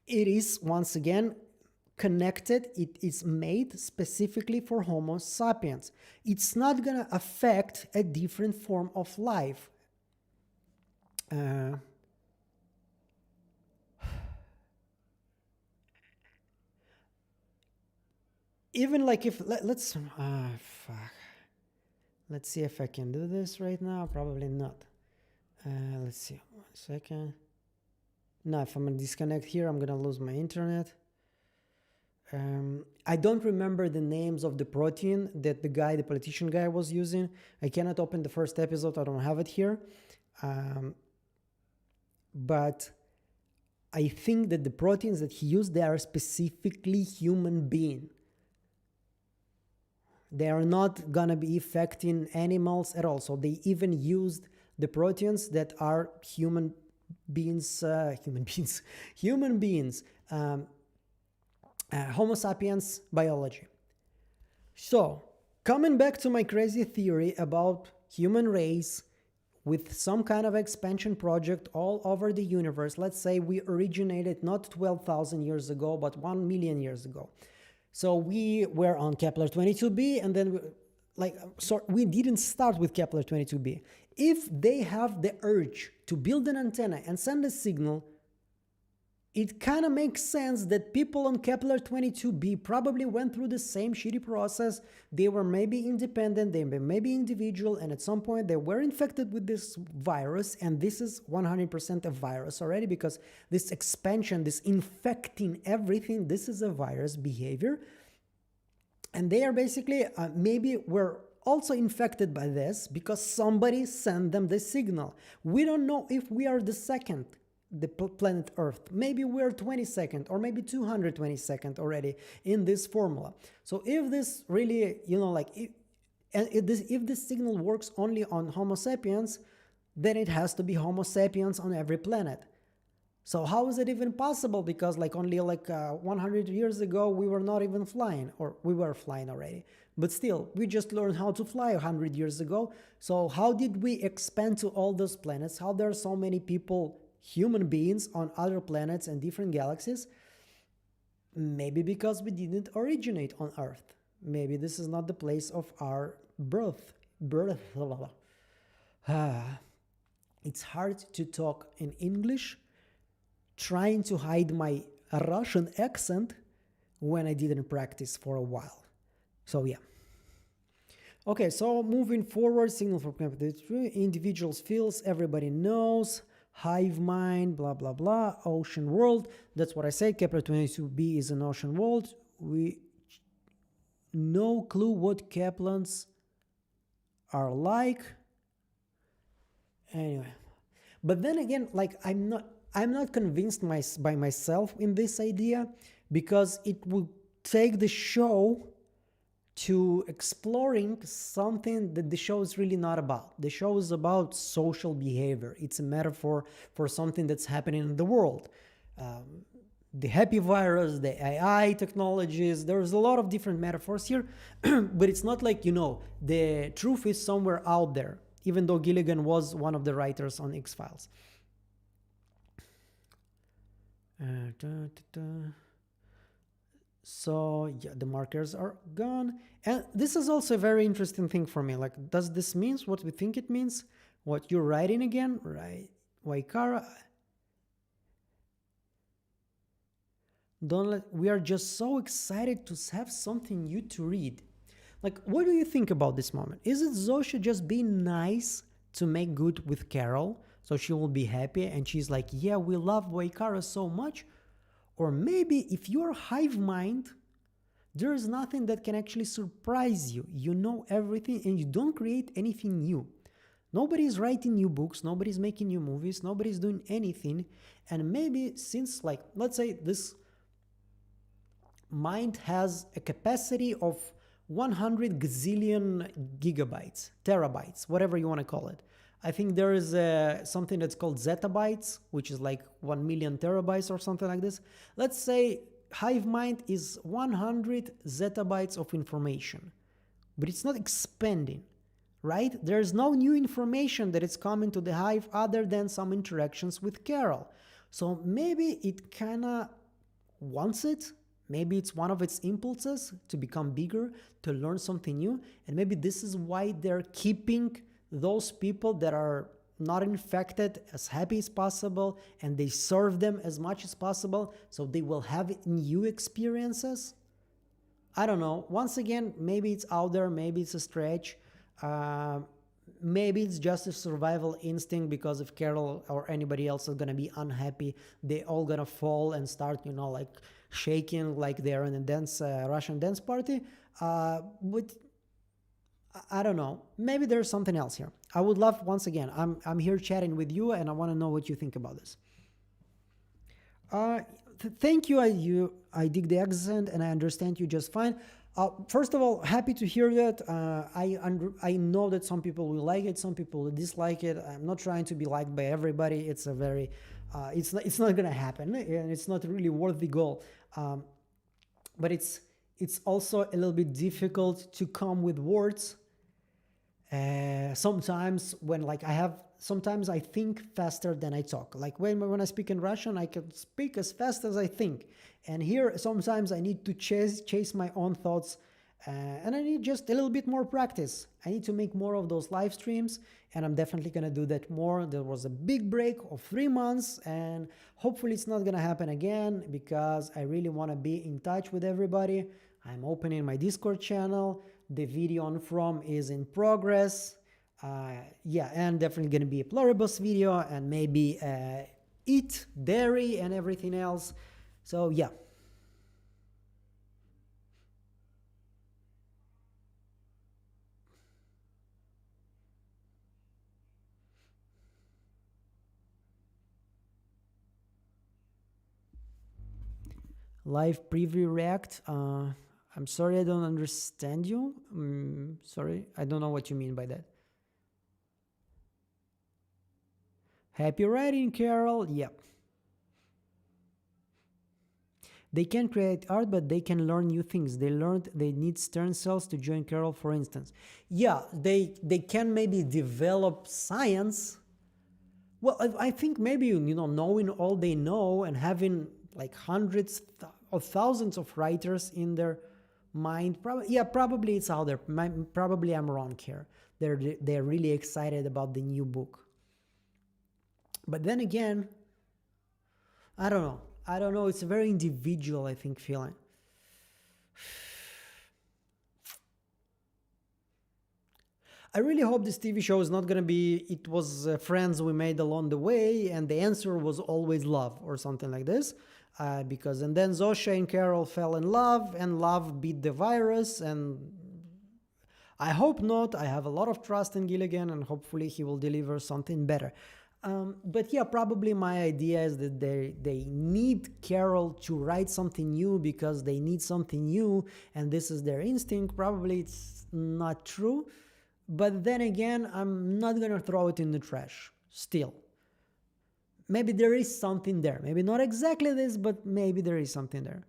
it is once again connected, it is made specifically for Homo sapiens. It's not gonna affect a different form of life. Even like if, let's see if I can do this right now. Probably not. Let's see, 1 second. No, if I'm gonna disconnect here, I'm gonna lose my internet. I don't remember the names of the protein that the politician guy was using. I cannot open the first episode, I don't have it here. But I think that the proteins that he used, they are specifically human being. They are not gonna be affecting animals at all. So they even used the proteins that are human beings, Homo sapiens biology. So, coming back to my crazy theory about human race with some kind of expansion project all over the universe, let's say we originated not 12,000 years ago, but 1 million years ago. So we were on Kepler 22b, and then we didn't start with Kepler 22b. If they have the urge to build an antenna and send a signal, it kind of makes sense that people on Kepler 22b probably went through the same shitty process. They were maybe independent, they were maybe individual, and at some point they were infected with this virus, and this is 100% a virus already, because this expansion, this infecting everything, this is a virus behavior. And they are basically, maybe were also infected by this because somebody sent them the signal. We don't know if we are the second, the planet Earth. Maybe we're 22nd or maybe 222nd already in this formula. So if this really, if this signal works only on Homo sapiens, then it has to be Homo sapiens on every planet. So how is it even possible? Because like only like 100 years ago we were not even flying, or we were flying already. But still, we just learned how to fly 100 years ago. So how did we expand to all those planets? How there are so many people, human beings on other planets and different galaxies? Maybe because we didn't originate on Earth. Maybe this is not the place of our birth. It's hard to talk in English, trying to hide my Russian accent when I didn't practice for a while. So yeah. Okay, so moving forward, signal for individuals feels, everybody knows, hive mind, blah, blah, blah, ocean world. That's what I said. Kepler 22b is an ocean world. We no clue what Keplans are like. Anyway, but then again, like I'm not convinced by myself in this idea, because it would take the show to exploring something that the show is really not about. The show is about social behavior. It's a metaphor for something that's happening in the world. The happy virus, the AI technologies, there's a lot of different metaphors here, but it's not like, the truth is somewhere out there, even though Gilligan was one of the writers on X-Files. So yeah, the markers are gone. And this is also a very interesting thing for me. Like, does this mean what we think it means? What you're writing again, right? Waikara. We are just so excited to have something new to read. Like, what do you think about this moment? Is it Zosha just being nice to make good with Carol, so she will be happy and she's like, yeah, we love Waikara so much? Or maybe if you're hive mind, there is nothing that can actually surprise you. You know everything and you don't create anything new. Nobody's writing new books, nobody's making new movies, nobody's doing anything. And maybe since, like, let's say this mind has a capacity of 100 gazillion gigabytes, terabytes, whatever you want to call it. I think there is something that's called zettabytes, which is like 1 million terabytes or something like this. Let's say hive mind is 100 zettabytes of information, but it's not expanding, right? There's no new information that is coming to the hive other than some interactions with Carol. So maybe it kind of wants it. Maybe it's one of its impulses to become bigger, to learn something new. And maybe this is why they're keeping those people that are not infected as happy as possible, and they serve them as much as possible so they will have new experiences. I don't know. Once again, maybe it's out there, maybe it's a stretch. Maybe it's just a survival instinct, because if Carol or anybody else is gonna be unhappy, they all gonna fall and start, like shaking like they're in a dance Russian dance party. But I don't know. Maybe there's something else here. I would love, once again, I'm here chatting with you, and I want to know what you think about this. Thank you. I dig the accent, and I understand you just fine. First of all, happy to hear that. I know that some people will like it, some people will dislike it. I'm not trying to be liked by everybody. It's a very, it's not gonna happen, and it's not really worth the goal. But it's also a little bit difficult to come with words. Sometimes when sometimes I think faster than I talk. Like when I speak in Russian, I can speak as fast as I think. And here, sometimes I need to chase my own thoughts, and I need just a little bit more practice. I need to make more of those live streams, and I'm definitely gonna do that more. There was a big break of 3 months, and hopefully it's not gonna happen again, because I really wanna be in touch with everybody. I'm opening my Discord channel. The video on From is in progress. Yeah, and definitely gonna be a Pluribus video, and maybe eat dairy and everything else. So yeah. Live preview react. I'm sorry, I don't understand you. Sorry, I don't know what you mean by that. Happy writing, Carol. Yep. They can create art, but they can learn new things. They learned they need stem cells to join Carol, for instance. Yeah, they can maybe develop science. Well, I think maybe, knowing all they know and having like hundreds of thousands of writers in their mind, probably it's out there. Probably I'm wrong here. They're really excited about the new book. But then again, I don't know. I don't know. It's a very individual, I think, feeling. I really hope this TV show is not gonna be it was friends we made along the way and the answer was always love or something like this. Because and then Zosha and Carol fell in love and love beat the virus, and I hope not. I have a lot of trust in Gilligan and hopefully he will deliver something better. But yeah, probably my idea is that they need Carol to write something new because they need something new and this is their instinct. Probably it's not true. But then again, I'm not gonna throw it in the trash still. Maybe there is something there. Maybe not exactly this, but maybe there is something there.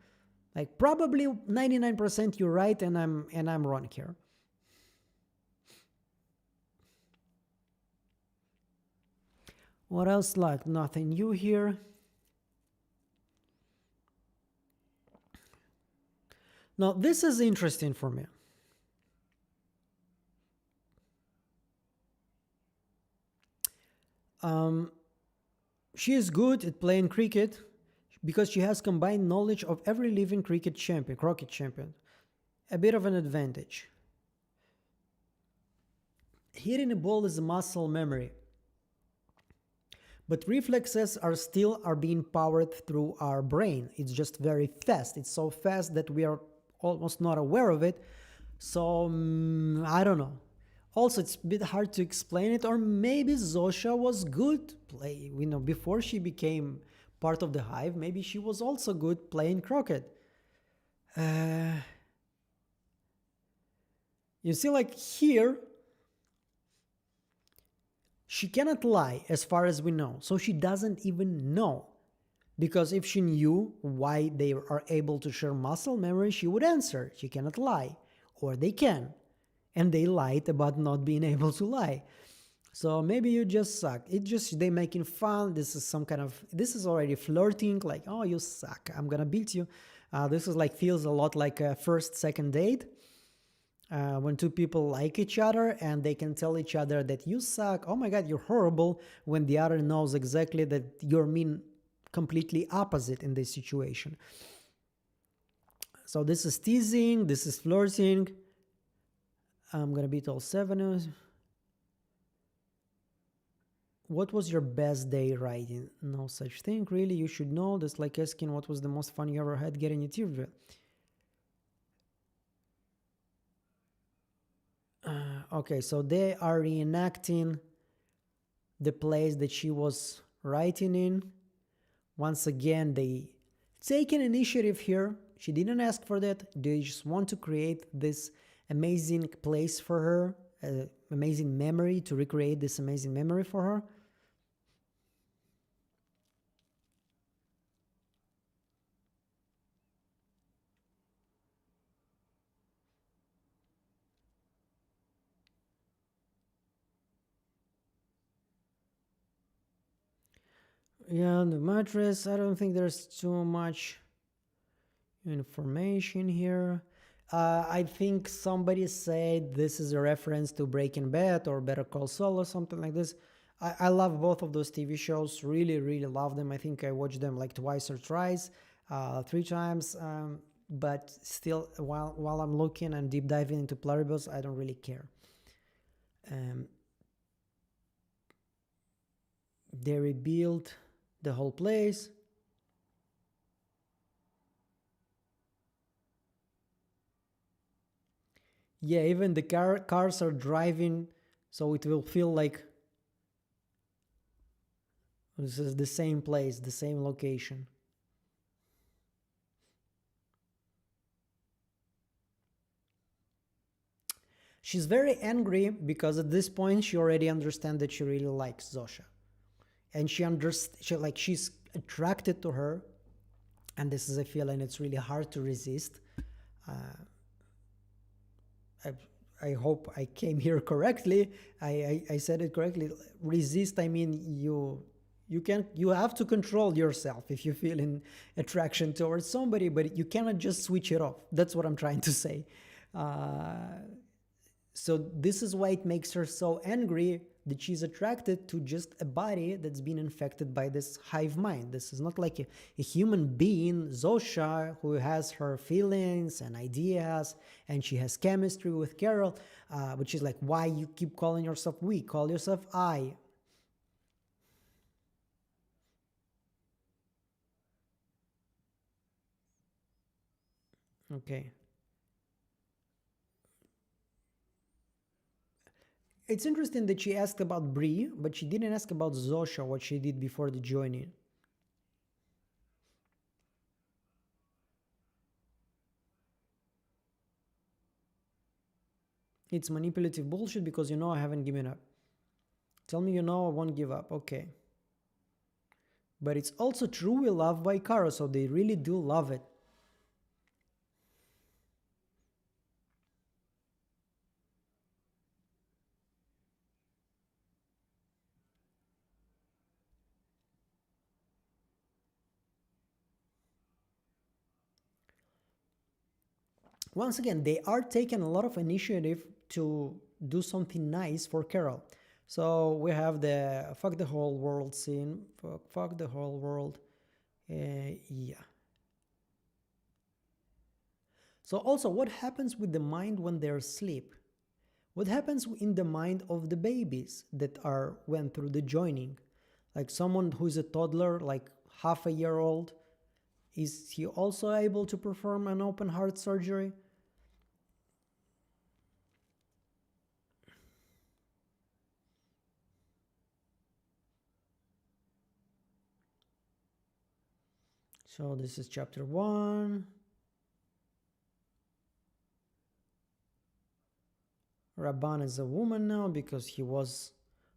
Like probably 99% you're right and I'm wrong here. What else? Like nothing new here. Now this is interesting for me. She is good at playing cricket because she has combined knowledge of every living croquet champion. A bit of an advantage. Hitting a ball is a muscle memory. But reflexes are being powered through our brain. It's just very fast. It's so fast that we are almost not aware of it. So I don't know. Also, it's a bit hard to explain it, or maybe Zosha was good play. Before she became part of the hive, maybe she was also good playing croquet. You see, like here, she cannot lie as far as we know, so she doesn't even know. Because if she knew why they are able to share muscle memory, she would answer. She cannot lie, or they can. And they lied about not being able to lie. So maybe you just suck. They making fun. This is already flirting, like, oh, you suck, I'm gonna beat you. This is like feels a lot like a second date. When two people like each other and they can tell each other that you suck, oh my god, you're horrible, when the other knows exactly that you're mean completely opposite in this situation. So this is teasing, this is flirting. I'm gonna beat all seven. What was your best day writing? No such thing, really. You should know. That's like asking what was the most fun you ever had getting a interview. Okay, so they are reenacting the place that she was writing in. Once again, they take an initiative here. She didn't ask for that. They just want to create this amazing place for her, amazing memory, to recreate this amazing memory for her. Yeah, the mattress, I don't think there's too much information here. I think somebody said this is a reference to Breaking Bad or Better Call Saul or something like this. I love both of those TV shows, really, really love them. I think I watched them like twice or thrice, 3 times. But still, while I'm looking and deep diving into Pluribus, I don't really care. They rebuilt the whole place. Yeah, even the cars are driving, so it will feel like this is the same place, the same location. She's very angry because at this point she already understands that she really likes Zosha. And she's attracted to her, and this is a feeling it's really hard to resist. I, I hope I came here correctly. I said it correctly. Resist, I mean you have to control yourself if you feel in attraction towards somebody, but you cannot just switch it off. That's what I'm trying to say. So this is why it makes her so angry, that she's attracted to just a body that's been infected by this hive mind. This is not like a human being, Zosha, who has her feelings and ideas, and she has chemistry with Carol, which is like, why you keep calling yourself we? Call yourself I. Okay. It's interesting that she asked about Bree, but she didn't ask about Zosha, what she did before the joining. It's manipulative bullshit because you know I haven't given up. Tell me you know I won't give up. Okay. But it's also true we love Vaikaro, so they really do love it. Once again, they are taking a lot of initiative to do something nice for Carol. So we have the fuck the whole world scene. Fuck the whole world. Yeah. So also, what happens with the mind when they're asleep? What happens in the mind of the babies that are went through the joining? Like someone who's a toddler, like half a year old, is he also able to perform an open heart surgery? So this is chapter 1. Rabban is a woman now because he was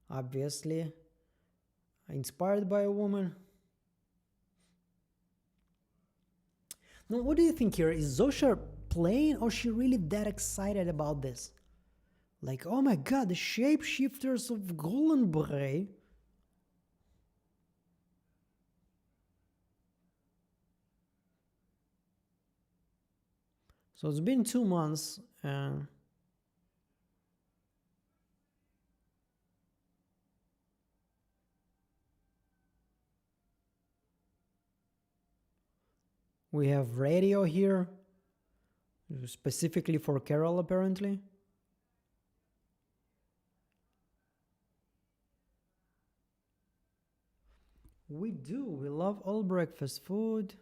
obviously inspired by a woman. Now, what do you think here? Is Zosha playing or is she really that excited about this? Like, oh my god, the shapeshifters of Goldenbray. So it's been 2 months. We have radio here, specifically for Carol, apparently. We do. We love all breakfast food.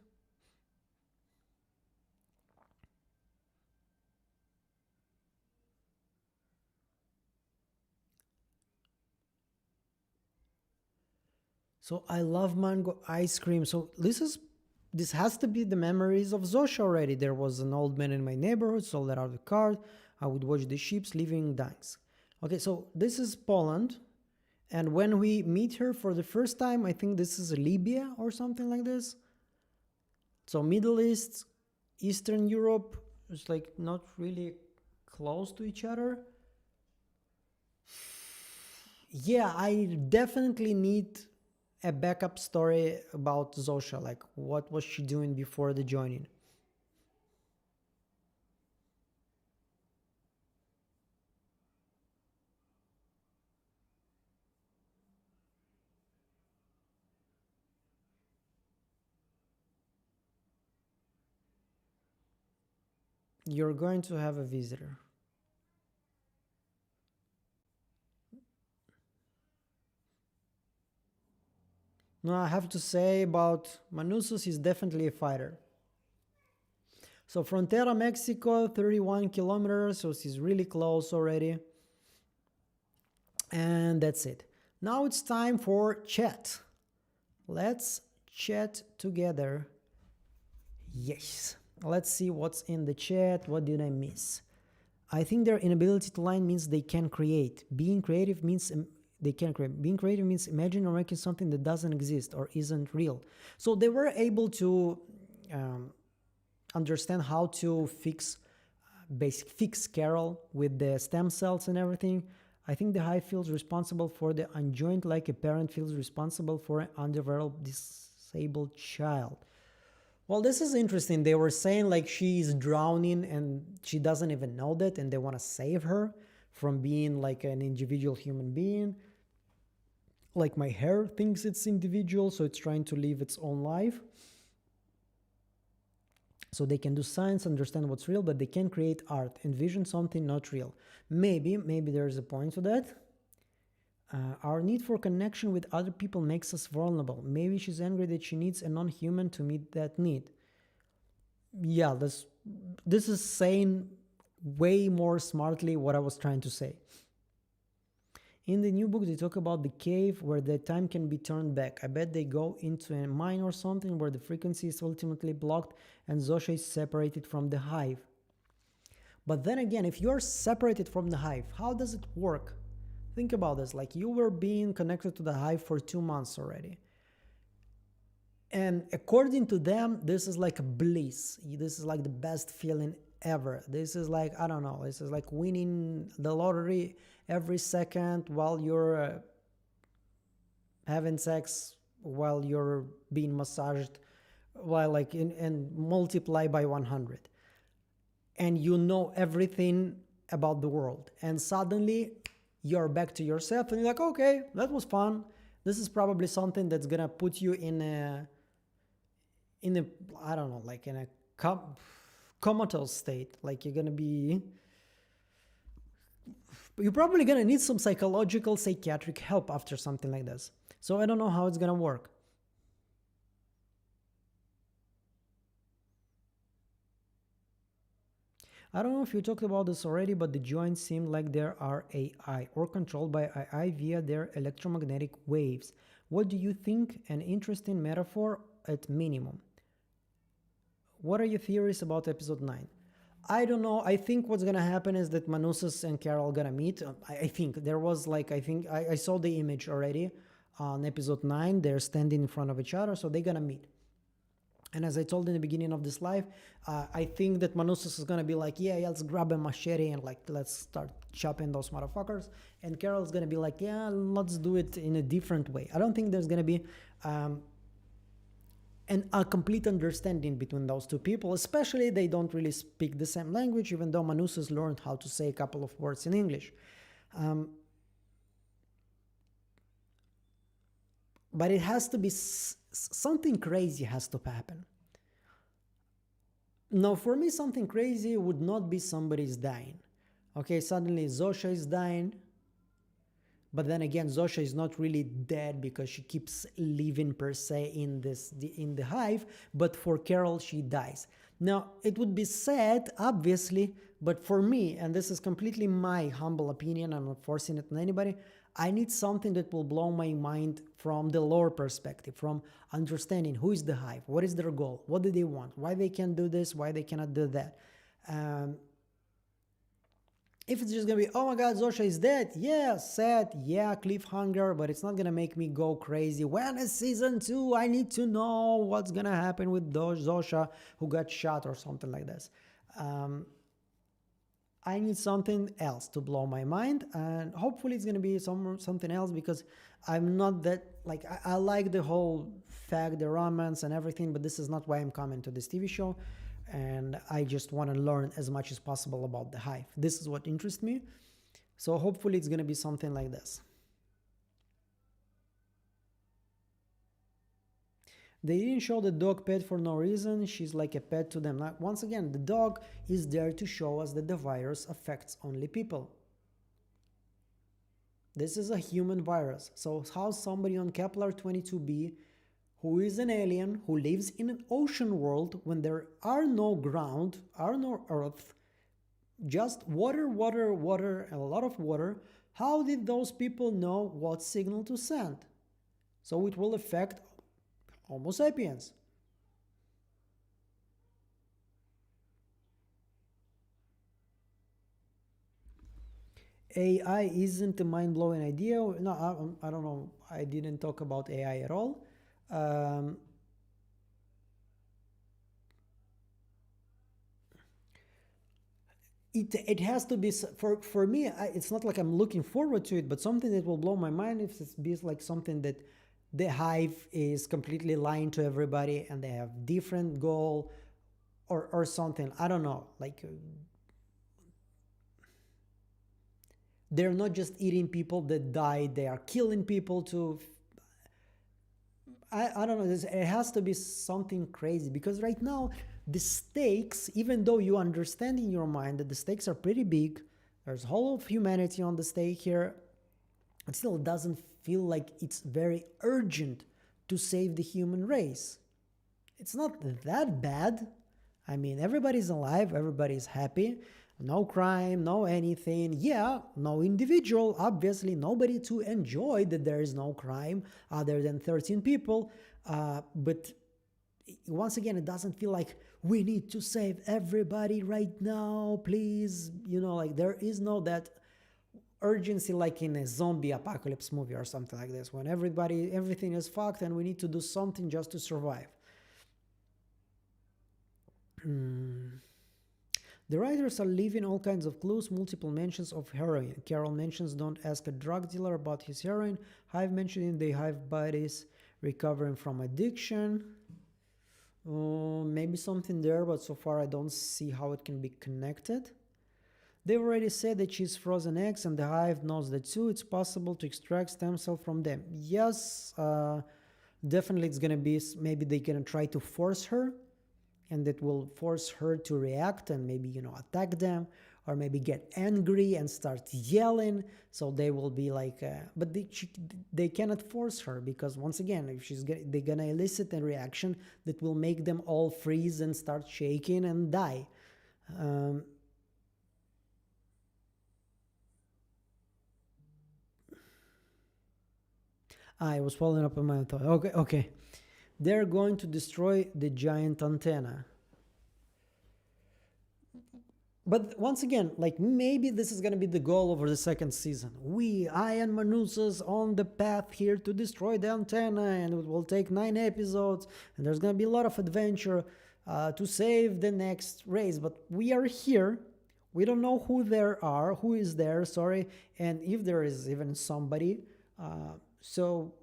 So I love mango ice cream. So this has to be the memories of Zosha already. There was an old man in my neighborhood, sold out the card. I would watch the sheep leaving Gdańsk. Okay, so this is Poland. And when we meet her for the first time, I think this is Libya or something like this. So Middle East, Eastern Europe, it's like not really close to each other. Yeah, I definitely need a backup story about Zosha, like what was she doing before the joining. You're going to have a visitor. No, I have to say about Manusos, he's definitely a fighter. So Frontera, Mexico, 31 kilometers, so he's really close already. And that's it. Now it's time for chat. Let's chat together. Yes. Let's see what's in the chat. What did I miss? I think their inability to line means they can create. Being creative means they can create. Being creative means imagining or making something that doesn't exist or isn't real. So they were able to um, understand how to fix Carol with the stem cells and everything. I think the hive feels responsible for the unjoined like a parent feels responsible for an undeveloped disabled child. Well, this is interesting. They were saying like she's drowning and she doesn't even know that, and they want to save her from being like an individual human being. Like my hair thinks it's individual, so it's trying to live its own life. So they can do science, understand what's real, but they can't create art, envision something not real. Maybe there's a point to that. Our need for connection with other people makes us vulnerable. Maybe she's angry that she needs a non-human to meet that need. Yeah, this is saying way more smartly what I was trying to say. In the new book, they talk about the cave where the time can be turned back. I bet they go into a mine or something where the frequency is ultimately blocked and Zosha is separated from the hive. But then again, if you're separated from the hive, how does it work? Think about this, like you were being connected to the hive for 2 months already. And according to them, this is like bliss. This is like the best feeling ever. This is like, I don't know, this is like winning the lottery every second while you're having sex, while you're being massaged, while like and multiply by 100. And you know everything about the world. And suddenly you're back to yourself and you're like, okay, that was fun. This is probably something that's gonna put you in a I don't know, like in a comatose state. Like you're probably gonna need some psychological, psychiatric help after something like this. So I don't know how it's gonna work. I don't know if you talked about this already, but the joints seem like they are AI or controlled by AI via their electromagnetic waves. What do you think? An interesting metaphor at minimum. What are your theories about episode 9? I don't know. I think what's gonna happen is that Manusas and Carol gonna meet. I think there was like, I saw the image already on episode 9. They're standing in front of each other, so they're gonna meet. And as I told in the beginning of this live, I think that Manusas is gonna be like, yeah, let's grab a machete and like let's start chopping those motherfuckers. And Carol's gonna be like, yeah, let's do it in a different way. I don't think there's gonna be a complete understanding between those two people, especially they don't really speak the same language, even though Manusas learned how to say a couple of words in English. But it has to be something crazy has to happen. Now, for me, something crazy would not be somebody's dying. Okay, suddenly Zosha is dying, but then again, Zosha is not really dead because she keeps living per se in the hive. But for Carol, she dies. Now, it would be sad, obviously, but for me, and this is completely my humble opinion, I'm not forcing it on anybody, I need something that will blow my mind from the lore perspective, from understanding who is the hive, what is their goal, what do they want, why they can do this, why they cannot do that. If it's just gonna be, oh my god, Zosha is dead, yeah, sad, yeah, cliffhanger, but it's not gonna make me go crazy. When is season 2? I need to know what's gonna happen with Zosha who got shot or something like this. I need something else to blow my mind, and hopefully it's gonna be something else, because I'm not that, like, I like the whole fact, the romance and everything, but this is not why I'm coming to this TV show, and I just want to learn as much as possible about the hive. This is what interests me, so hopefully it's gonna be something like this. They didn't show the dog pet for no reason. She's like a pet to them. Now, once again, the dog is there to show us that the virus affects only people. This is a human virus. So how somebody on Kepler 22b, who is an alien, who lives in an ocean world when there are no ground, are no earth, just water, water, water, and a lot of water, how did those people know what signal to send? So it will affect Homo sapiens. AI isn't a mind-blowing idea. No, I don't know. I didn't talk about AI at all. It has to be for me. It's not like I'm looking forward to it, but something that will blow my mind if it's be like something that the hive is completely lying to everybody and they have different goal or something. I don't know. Like they're not just eating people that died; they are killing people to. I don't know. It has to be something crazy because right now the stakes, even though you understand in your mind that the stakes are pretty big, there's whole of humanity on the stake here. It still doesn't feel like it's very urgent to save the human race. It's not that bad. I mean, everybody's alive, everybody's happy, no crime, no anything. Yeah, no individual, obviously, nobody to enjoy that there is no crime other than 13 people. But once again, it doesn't feel like we need to save everybody right now, please. Like there is no that urgency like in a zombie apocalypse movie or something like this when everything is fucked and we need to do something just to survive. The writers are leaving all kinds of clues, multiple mentions of heroin. Carol mentions don't ask a drug dealer about his heroin. Hive mentioning the hive buddies recovering from addiction. Maybe something there, but so far I don't see how it can be connected. They've already said that she's frozen eggs and the hive knows that too. It's possible to extract stem cell from them. Yes, definitely it's gonna be, maybe they're gonna try to force her and that will force her to react and maybe, attack them or maybe get angry and start yelling. So they will be like, but they cannot force her because once again, if they're gonna elicit a reaction that will make them all freeze and start shaking and die. I was following up on my thought. Okay. They're going to destroy the giant antenna. But once again, like maybe this is going to be the goal over the second season. I and Manusas on the path here to destroy the antenna, and it will take 9 episodes, and there's going to be a lot of adventure to save the next race. But we are here. We don't know who is there, sorry, and if there is even somebody. So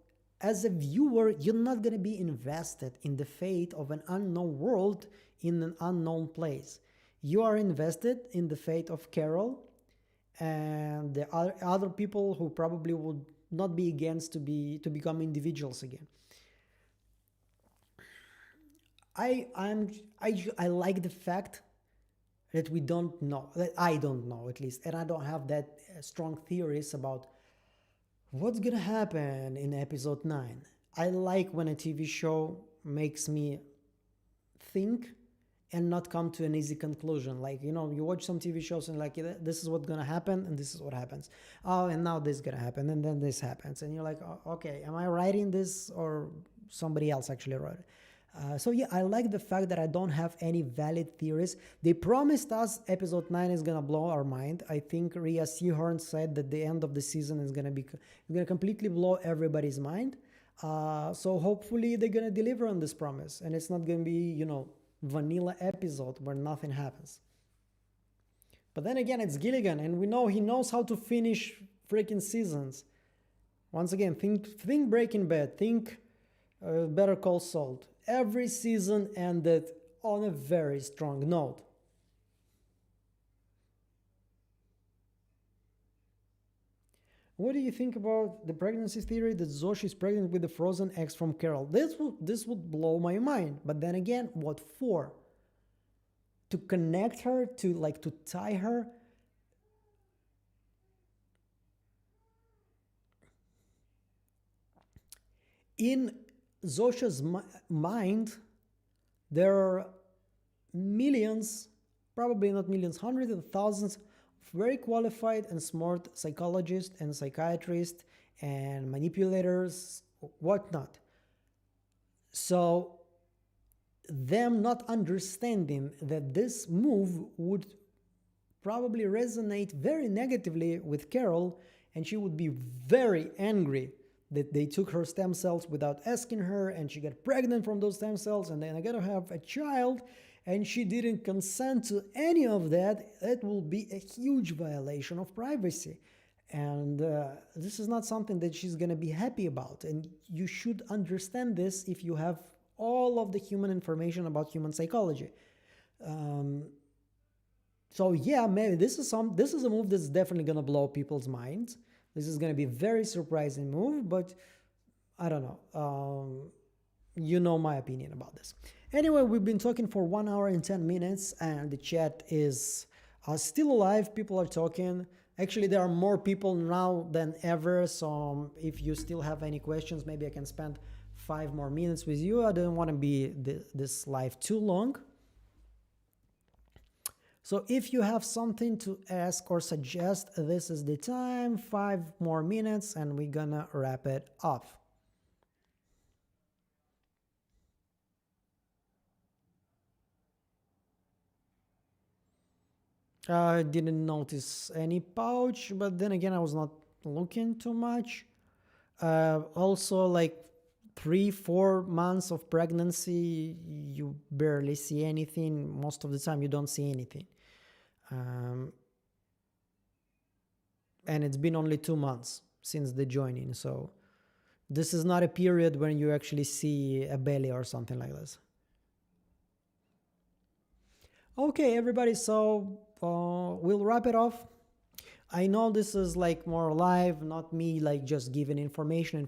as a viewer, you're not going to be invested in the fate of an unknown world in an unknown place. You are invested in the fate of Carol and the other people who probably would not be against to become individuals again. I like the fact that we don't know, that I don't know at least, and I don't have that strong theories about what's gonna happen in episode 9. I like when a TV show makes me think and not come to an easy conclusion. Like, you watch some TV shows and like, this is what's gonna happen and this is what happens. Oh, and now this is gonna happen and then this happens. And you're like, oh, okay, am I writing this or somebody else actually wrote it? So yeah, I like the fact that I don't have any valid theories. They promised us episode 9 is gonna blow our mind. I think Rhea Seahorn said that the end of the season is gonna completely blow everybody's mind. So hopefully they're gonna deliver on this promise, and it's not gonna be vanilla episode where nothing happens. But then again, it's Gilligan, and we know he knows how to finish freaking seasons. Once again, think Breaking Bad, think Better Call Saul. Every season ended on a very strong note. What do you think about the pregnancy theory that Zoshi is pregnant with the frozen eggs from Carol? This would blow my mind. But then again, what for? To connect her, to tie her? In Zosha's mind, there are millions, probably not millions, hundreds of thousands of very qualified and smart psychologists and psychiatrists and manipulators, whatnot. So, them not understanding that this move would probably resonate very negatively with Carol, and she would be very angry that they took her stem cells without asking her and she got pregnant from those stem cells and then I gotta have a child, and she didn't consent to any of that, it will be a huge violation of privacy. And this is not something that she's going to be happy about. And you should understand this if you have all of the human information about human psychology. So yeah, maybe this is a move that's definitely gonna blow people's minds. This is gonna be a very surprising move, but I don't know. You know my opinion about this. Anyway, we've been talking for 1 hour and 10 minutes, and the chat is still alive. People are talking. Actually, there are more people now than ever. So if you still have any questions, maybe I can spend 5 more minutes with you. I don't want to be this live too long. So if you have something to ask or suggest, this is the time. 5 more minutes and we're gonna wrap it up. I didn't notice any pouch, but then again, I was not looking too much. Also, like 3-4 months of pregnancy, you barely see anything. Most of the time, you don't see anything. And it's been only 2 months since the joining, so this is not a period when you actually see a belly or something like this. Okay, everybody, so we'll wrap it off. I know this is like more live, not me like just giving information,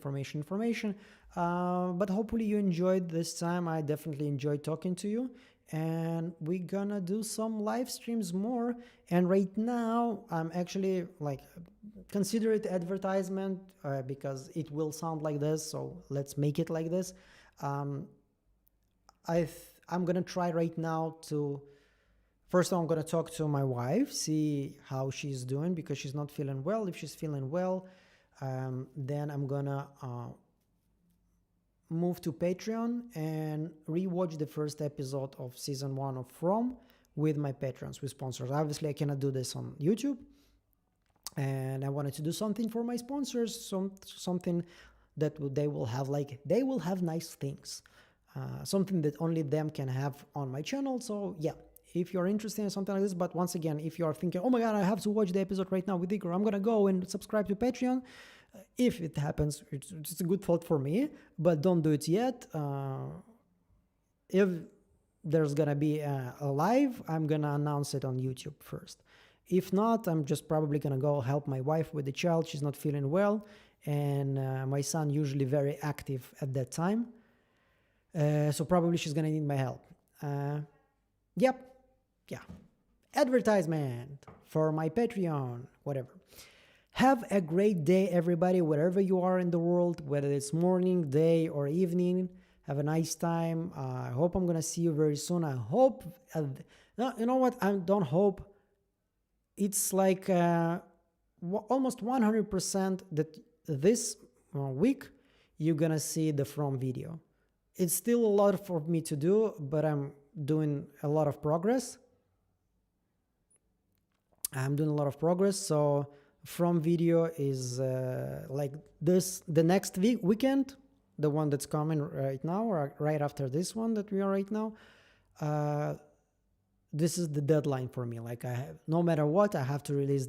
but hopefully you enjoyed this time. I definitely enjoyed talking to you, and we're gonna do some live streams more. And right now I'm actually like, consider it advertisement, because it will sound like this, so let's make it like this. I'm gonna try right now to, first I'm gonna talk to my wife, see how she's doing, because she's not feeling well. If she's feeling well, then I'm gonna move to Patreon and rewatch the first episode of season 1 of From with my patrons, with sponsors. Obviously, I cannot do this on YouTube, and I wanted to do something for my sponsors, something that they will have nice things, something that only them can have on my channel. So yeah, if you're interested in something like this, but once again, if you are thinking, oh my god, I have to watch the episode right now with Igor, I'm gonna go and subscribe to Patreon. If it happens, it's a good thought for me, but don't do it yet. If there's gonna be a live, I'm gonna announce it on YouTube first. If not, I'm just probably gonna go help my wife with the child. She's not feeling well, and my son usually very active at that time, so probably she's gonna need my help. Yep. Yeah, advertisement for my Patreon, whatever. Have a great day, everybody, wherever you are in the world, whether it's morning, day, or evening. Have a nice time. I hope I'm gonna see you very soon. I hope, no, you know what? I don't hope. It's like almost 100% that this week you're gonna see the From video. It's still a lot for me to do, but I'm doing a lot of progress. So From video is like this, the next weekend, the one that's coming right now, or right after this one that we are right now. This is the deadline for me. Like, no matter what, I have to release